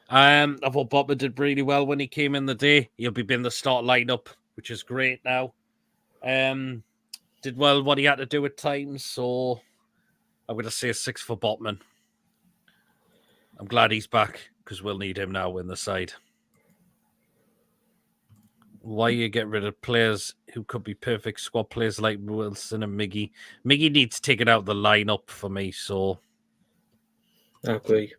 I thought Botman did really well when he came in the day. He'll be in the start lineup, which is great now. Did well what he had to do at times, so I'm going to say a 6 for Botman. I'm glad he's back because we'll need him now in the side. Why you get rid of players who could be perfect squad players like Wilson and Miggy? Miggy needs taken out the lineup for me, so I agree.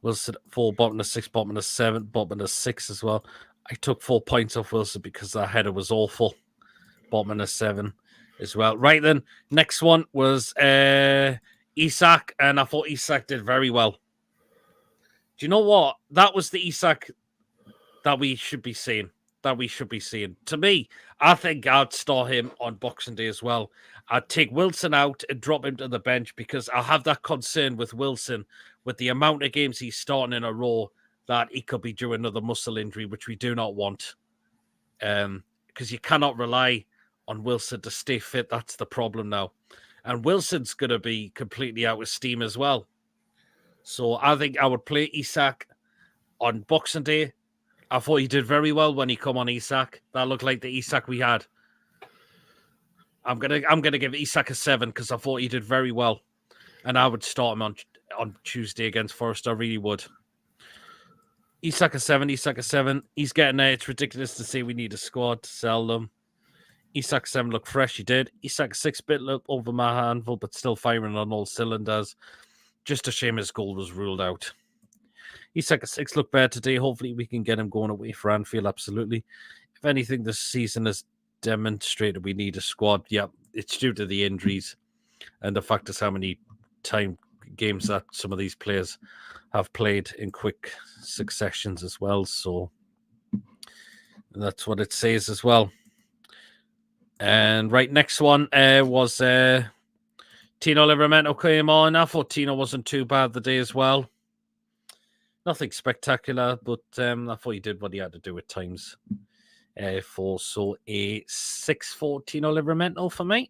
Wilson 4, Botman a 6, Botman a 7, Botman a 6 as well. I took 4 points off Wilson because that header was awful. Botman a 7 as well. Right then, next one was Isak, and I thought Isak did very well. Do you know what? That was the Isak that we should be seeing. To me, I think I'd start him on Boxing Day as well. I'd take Wilson out and drop him to the bench because I have that concern with Wilson with the amount of games he's starting in a row that he could be due another muscle injury, which we do not want. Because you cannot rely on Wilson to stay fit. That's the problem now. And Wilson's going to be completely out of steam as well. So I think I would play Isak on Boxing Day. I thought he did very well when he come on Isak. That looked like the Isak we had. I'm gonna give Isak a 7 because I thought he did very well, and I would start him on Tuesday against Forest. I really would. Isak a 7. He's getting there. It's ridiculous to say we need a squad to sell them. Isak 7 looked fresh. He did. Isak 6 bit over my handful, but still firing on all cylinders. Just a shame his goal was ruled out. Isak 6 looked better today. Hopefully we can get him going away for Anfield. Absolutely. If anything, this season has demonstrated we need a squad. Yeah, it's due to the injuries and the fact is how many games that some of these players have played in quick successions as well. So that's what it says as well. And right, next one was Tino Livramento came on. I thought Tino wasn't too bad the day as well. Nothing spectacular, but I thought he did what he had to do at times. So a 6 for Tino Livramento for me.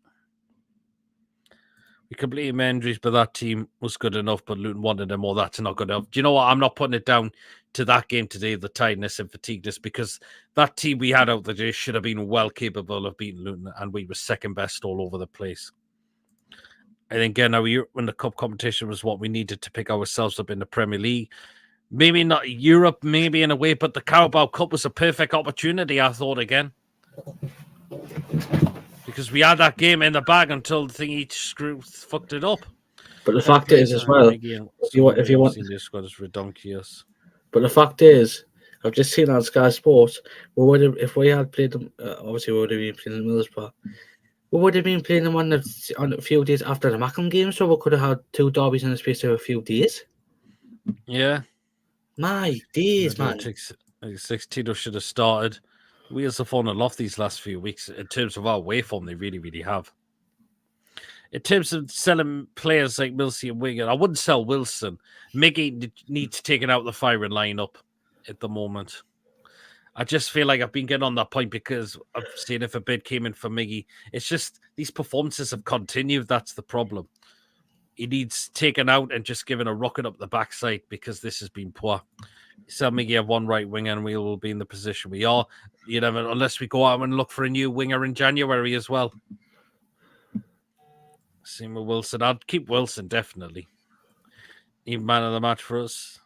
We completed my injuries, but that team was good enough, but Luton wanted them all. That's not good enough. Do you know what? I'm not putting it down to that game today, the tiredness and fatigueness, because that team we had out there should have been well capable of beating Luton, and we were second best all over the place. I think, again, when the cup competition was what we needed to pick ourselves up in the Premier League. Maybe not Europe, maybe in a way, but the Carabao Cup was a perfect opportunity, I thought, again. Because we had that game in the bag until the thing fucked it up. But the fact is, as well, if you want, this squad is redonkulous. But the fact is, I've just seen on Sky Sports, if we had played them, obviously we would have been playing the Middlesbrough. We would have been playing them on a few days after the Macklem game, so we could have had 2 derbies in the space of a few days. Yeah. My days, man. 16 should have started. Wheels have fallen off these last few weeks. In terms of our waveform, they really, really have. In terms of selling players like Milsey and Wigan, I wouldn't sell Wilson. Miggy needs taken out the firing lineup at the moment. I just feel like I've been getting on that point because I've seen if a bid came in for Miggy. It's just these performances have continued. That's the problem. he needs taken out and just given a rocket up the backside because this has been poor. So Miggy have one right winger and we will be in the position we are. You never, unless we go out and look for a new winger in January as well. Same with Wilson. I'd keep Wilson definitely. Even man of the match for us.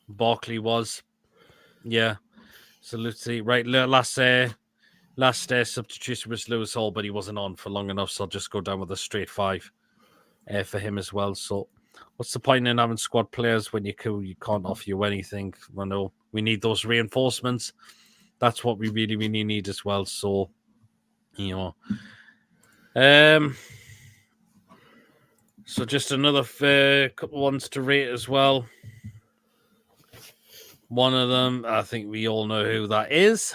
Barkley was, yeah. So let's see. Right, last substitution was Lewis Hall, but he wasn't on for long enough, so I'll just go down with a straight 5 for him as well. So, what's the point in having squad players when you can't offer you anything? I know we need those reinforcements. That's what we really, really need as well. So, you know, so just another couple ones to rate as well. One of them, I think we all know who that is.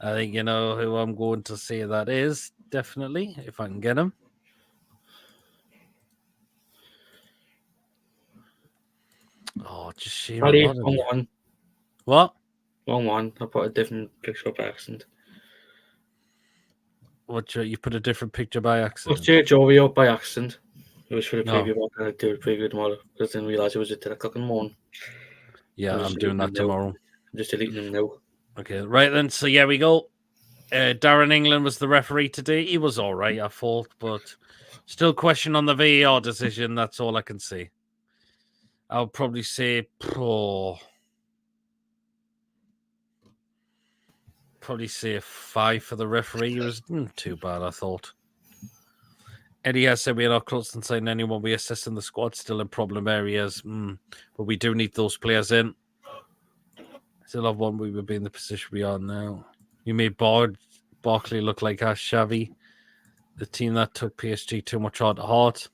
I think you know who I'm going to say that is, definitely, if I can get him. Oh, just shame. Wrong one. What? Wrong one. I put a different picture by accident. What, you put a different picture by accident? What's Jovi up by accident? It was for the preview. I'm going to do a preview tomorrow because I didn't realise it was at 10 o'clock in the morning. Yeah, I'm doing that tomorrow. I'm just deleting them now. Okay, right then. So, yeah, we go. Darren England was the referee today. He was all right, I thought, but still question on the VAR decision. That's all I can say. I'll probably say, probably say a 5 for the referee. It was too bad, I thought. Eddie has said we are not close to signing anyone. We are assessing the squad still in problem areas, but we do need those players in. Still have one. We would be in the position we are now. You made Barkley look like Xavi, the team that took PSG too much heart to heart.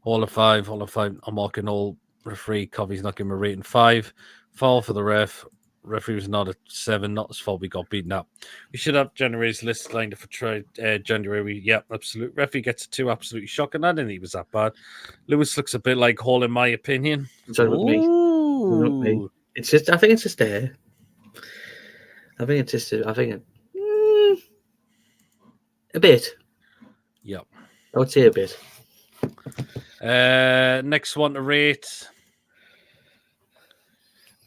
All of 5. I'm marking all referee. Covey's not giving a rating 5. Foul for the ref. Referee was not a 7. Not his fault we got beaten up. We should have January's list lined up for January. Yeah, absolutely. Referee gets a 2. Absolutely shocking. I didn't think he was that bad. Lewis looks a bit like Hall in my opinion. So with me. It's just. I think it's just there. I think a bit. Yep. I would say a bit. Next one to rate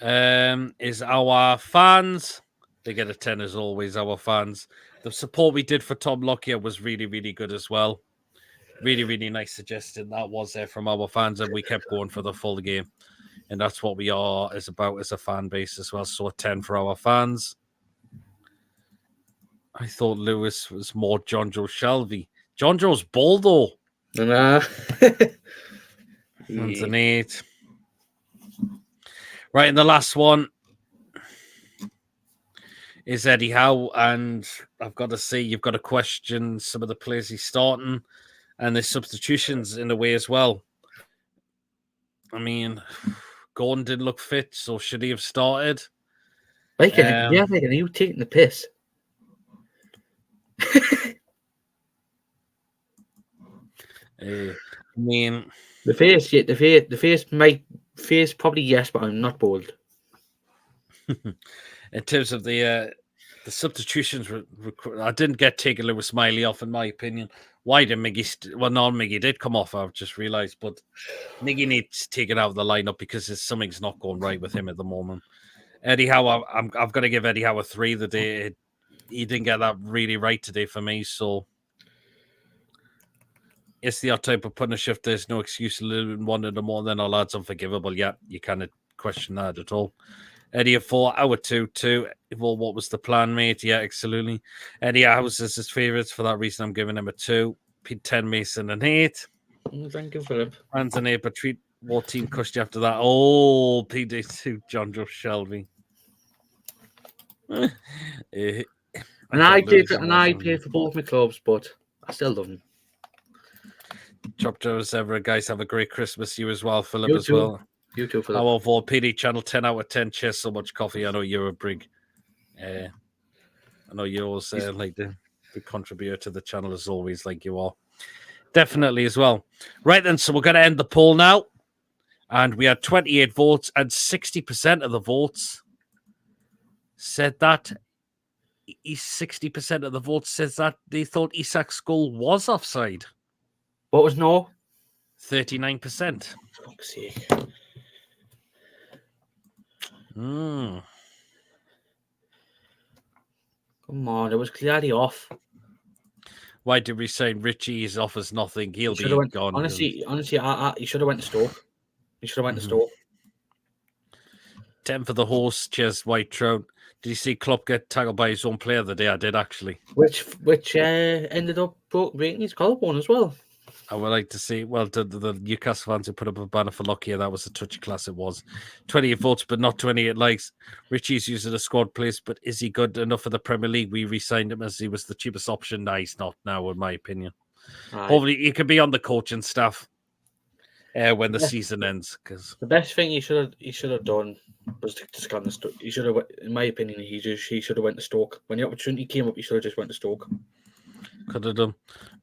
is our fans. They get a 10 as always, our fans. The support we did for Tom Lockyer was really, really good as well. Really, really nice suggestion that was there from our fans, and we kept going for the full game. And that's what we are as about as a fan base as well. So a 10 for our fans. I thought Lewis was more John Joe Shelby. John Joe's bald though. Nah. One's an 8. Right, and the last one is Eddie Howe, and I've got to say you've got to question some of the players he's starting and the substitutions in a way as well. I mean, Gordon didn't look fit, so should he have started? Bacon, he was taking the piss. I mean, the face probably yes, but I'm not bold. In terms of the substitutions, I didn't get taken Lewis Smiley off, in my opinion. Why did Miggy? Well, no, Miggy did come off. I've just realised, but Miggy needs taken out of the lineup because something's not going right with him at the moment. Eddie Howe, I've got to give Eddie Howe a 3 the day. He didn't get that really right today for me, so it's the odd type of punish if there's no excuse in one of them more than our lads unforgivable. Yeah, you can't question that at all. Eddie a 4, our 2. Well, what was the plan, mate? Yeah, absolutely. Eddie House is his favourites. For that reason, I'm giving him a 2. Pete 10 Mason an 8. Thank you, Philip. Hands an 8, but treat more team cushy after that. Oh, PD2, John Joe Shelby. And I paid for both my clubs, but I still love him. Chop Joe's ever, guys. Have a great Christmas. You as well, Philip, You as too. well. You too, Philip. Our for PD channel 10 out of 10. Cheers so much coffee. I know you're a big. I know you're also like the big contributor to the channel as always, like you are. Definitely as well. Right then, so we're going to end the poll now. And we had 28 votes, and 60% of the votes said that 60% of the vote says that they thought Isak's goal was offside. What was no? 39%. Fuck's sake. Mm. Come on, it was clearly off. Why did we say Richie's offers nothing? He'll be gone. Honestly, he should have went to Stoke. He should have went to Mhm. Stoke. 10 for the horse. Cheers, White Trout. Did you see Klopp get tackled by his own player the day? I did, actually. Which ended up breaking his collarbone as well. I would like to see, well, the Newcastle fans who put up a banner for Lockyer, that was a touchy class it was. 28 votes, but not 28 likes. Richie's using a squad place, but is he good enough for the Premier League? We re-signed him as he was the cheapest option. No, he's not now, in my opinion. Aye. Hopefully, he could be on the coaching staff when the season ends. Because the best thing he should have done was to scan the Stoke. He should have, in my opinion, he should have went to Stoke. When the opportunity came up, he should have just went to Stoke. Could have done.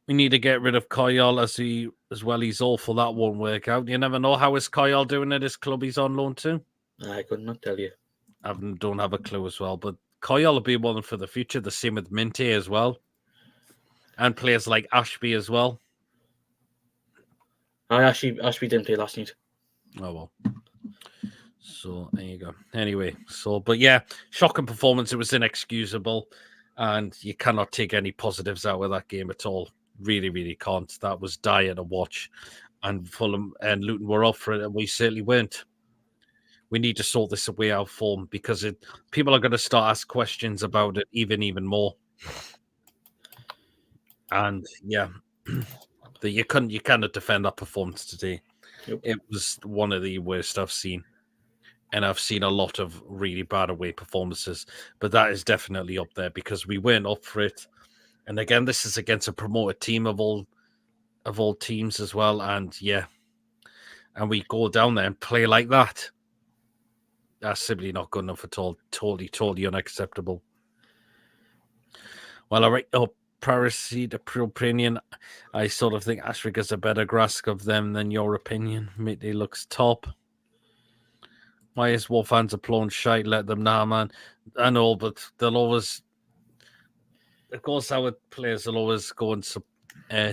We need to get rid of Kyle as well. He's awful. That won't work out. You never know how is Kyle doing at his club he's on loan to. I could not tell you. I don't have a clue as well. But Kyle will be one for the future. The same with Minty as well, and players like Ashby as well. Ashby didn't play last night. Oh well. So there you go. Anyway, but yeah, shocking performance. It was inexcusable. And you cannot take any positives out of that game at all. Really, really can't. That was dire to watch. And Fulham and Luton were up for it, and we certainly weren't. We need to sort this away out form because people are going to start asking questions about it even more. And yeah, you cannot defend that performance today. Yep. It was one of the worst I've seen. And I've seen a lot of really bad away performances, but that is definitely up there because we weren't up for it. And again, this is against a promoted team of all teams as well. And yeah, and we go down there and play like that. That's simply not good enough at all. Totally unacceptable. Well, I rate up privacy to opinion. I sort of think Ashwick has a better grasp of them than your opinion. Mitty looks top. Why is Wolf fans applauding shite? Let them know, man. I know, but they'll always, of course, our players will always go and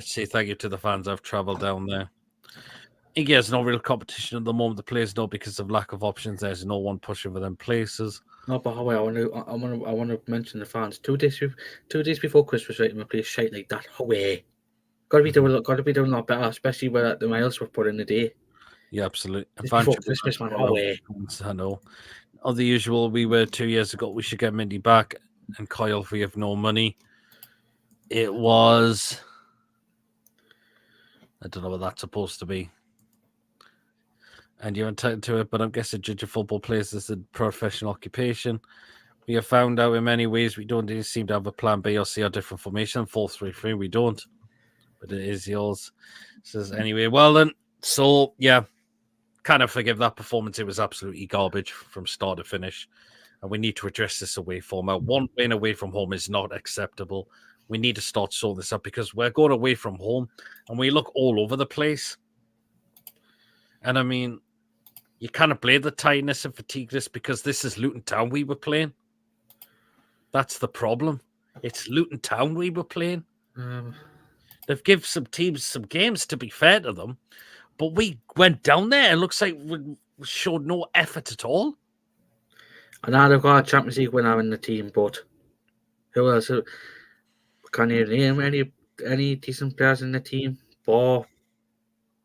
say thank you to the fans. I've travelled down there. I think there's no real competition at the moment. The players know because of lack of options. There's no one pushing for them places. No, but I want to mention the fans. 2 days before Christmas, right? My place shite like that. Away. Got to be doing a lot better, especially where the miles were put in the day. Yeah, absolutely. Before Christmas, man, away. I know. Of the usual, we were 2 years ago. We should get Mindy back. And Kyle, if we have no money, it was. I don't know what that's supposed to be. And you're entitled to it, but I'm guessing judge of football players is a professional occupation. We have found out in many ways we don't seem to have a plan B or C or different formation. 4-3-3, we don't. But it is yours. It says anyway. Well then, so yeah. Kind of forgive that performance. It was absolutely garbage from start to finish. And we need to address this away format. One win away from home is not acceptable. We need to start sorting this up because we're going away from home and we look all over the place. And I mean, you kind of blame the tiredness and fatigueness because this is Luton Town we were playing. That's the problem. It's Luton Town we were playing. They've given some teams some games, to be fair to them. But we went down there. It looks like we showed no effort at all. And now they've got a Champions League winner in the team, but who else? Can you name any decent players in the team?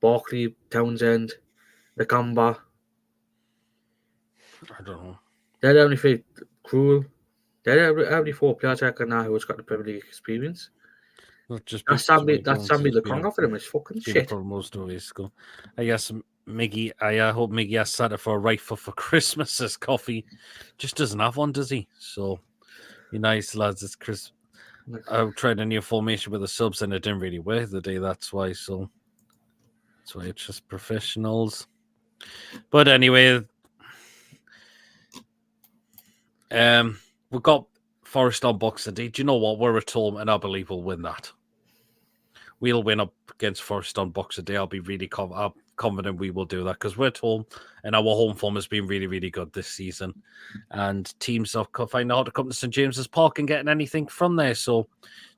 Barkley, Townsend, Nakamba. I don't know. They're the only three. Cruel. They're the only 4 players I reckon now who's got the Premier League experience. That's Sammy Lukonga for them. It's fucking shit. For most of his school. I guess Miggy. I hope Miggy has Santa for a rifle for Christmas as coffee. Just doesn't have one, does he? So, be nice, lads. It's Chris. I tried a new formation with the subs and it didn't really work the day. That's why. So, that's why it's just professionals. But anyway, we've got Forest on Boxing Day. Do you know what? We're at home, and I believe we'll win that. We'll win up against Forest on Boxing Day. I'll be really confident. confident we will do that because we're at home and our home form has been really, really good this season. And teams are finding out how to come to St James's Park and getting anything from there. So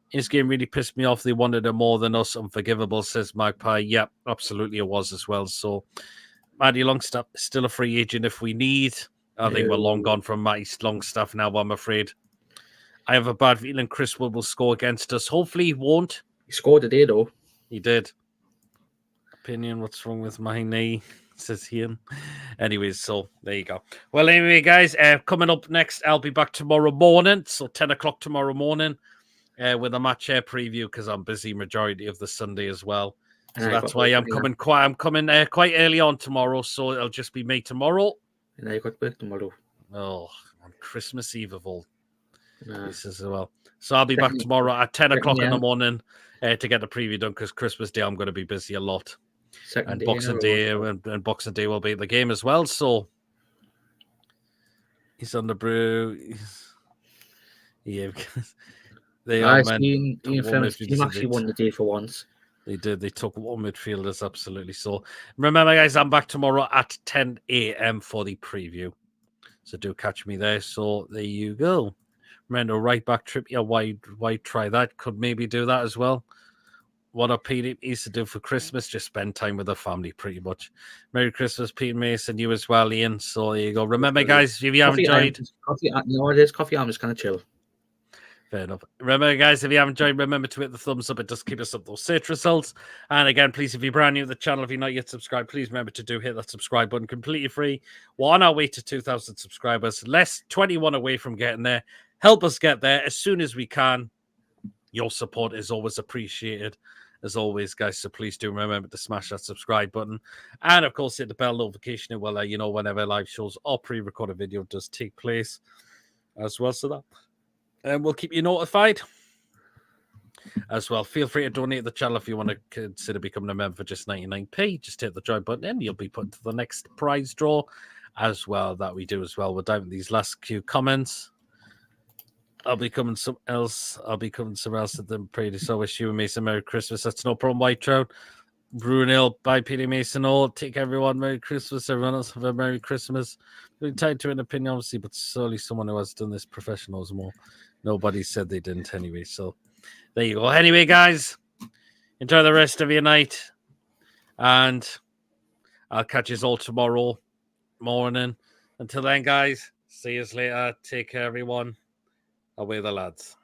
his game really pissed me off. They wanted it more than us. Unforgivable, says Magpie. Yeah, absolutely it was as well. So Matty Longstaff is still a free agent if we need. I think we're long gone from Matty Longstaff now, I'm afraid. I have a bad feeling Chris Wood will score against us. Hopefully he won't. He scored today, though. He did. Opinion, what's wrong with my knee? Says Ian. Anyways, so there you go. Well, anyway, guys, coming up next, I'll be back tomorrow morning. So 10 o'clock tomorrow morning with a match preview because I'm busy majority of the Sunday as well. So that's why I'm coming quite early on tomorrow. So it'll just be me tomorrow. And I got work tomorrow. Oh, on Christmas Eve of all. This as well. So I'll be back tomorrow at 10 o'clock in the morning to get the preview done because Christmas Day I'm going to be busy a lot. And Boxing Day and Boxing Day will be at the game as well. So he's on the brew. Yeah, they are meant. He actually won the day for once. They did. They took one midfielders absolutely. So remember, guys, I'm back tomorrow at 10 a.m. for the preview. So do catch me there. So there you go. Remember, right back trip. Yeah, why try that? Could maybe do that as well. What a Pete used to do for Christmas, just spend time with the family pretty much. Merry Christmas, Pete Mason, you as well, Ian. So there you go. Remember, guys, if you haven't enjoyed... Coffee arm is kind of chill. Fair enough. Remember, guys, if you haven't enjoyed, remember to hit the thumbs up. It does keep us up those search results. And again, please, if you're brand new to the channel, if you're not yet subscribed, please remember to hit that subscribe button. Completely free. We're on our way to 2,000 subscribers. Less 21 away from getting there. Help us get there as soon as we can. Your support is always appreciated. As always, guys, so please do remember to smash that subscribe button. And, of course, hit the bell notification. It will let you know whenever live shows or pre-recorded video does take place as well. So that and we'll keep you notified as well. Feel free to donate to the channel if you want to consider becoming a member for just 99p. Just hit the join button and you'll be put into the next prize draw as well that we do as well. We're down with these last few comments. I'll be coming somewhere else at the pretty. So wish you and Mason Merry Christmas. That's no problem, White Trout. Brunel, bye, Peter Mason. All take everyone Merry Christmas. Everyone else have a Merry Christmas. We're tied to an opinion, obviously, but solely someone who has done this professionals more. Nobody said they didn't anyway. So there you go. Anyway, guys, enjoy the rest of your night. And I'll catch you all tomorrow morning. Until then, guys, see you later. Take care, everyone. Away the lads.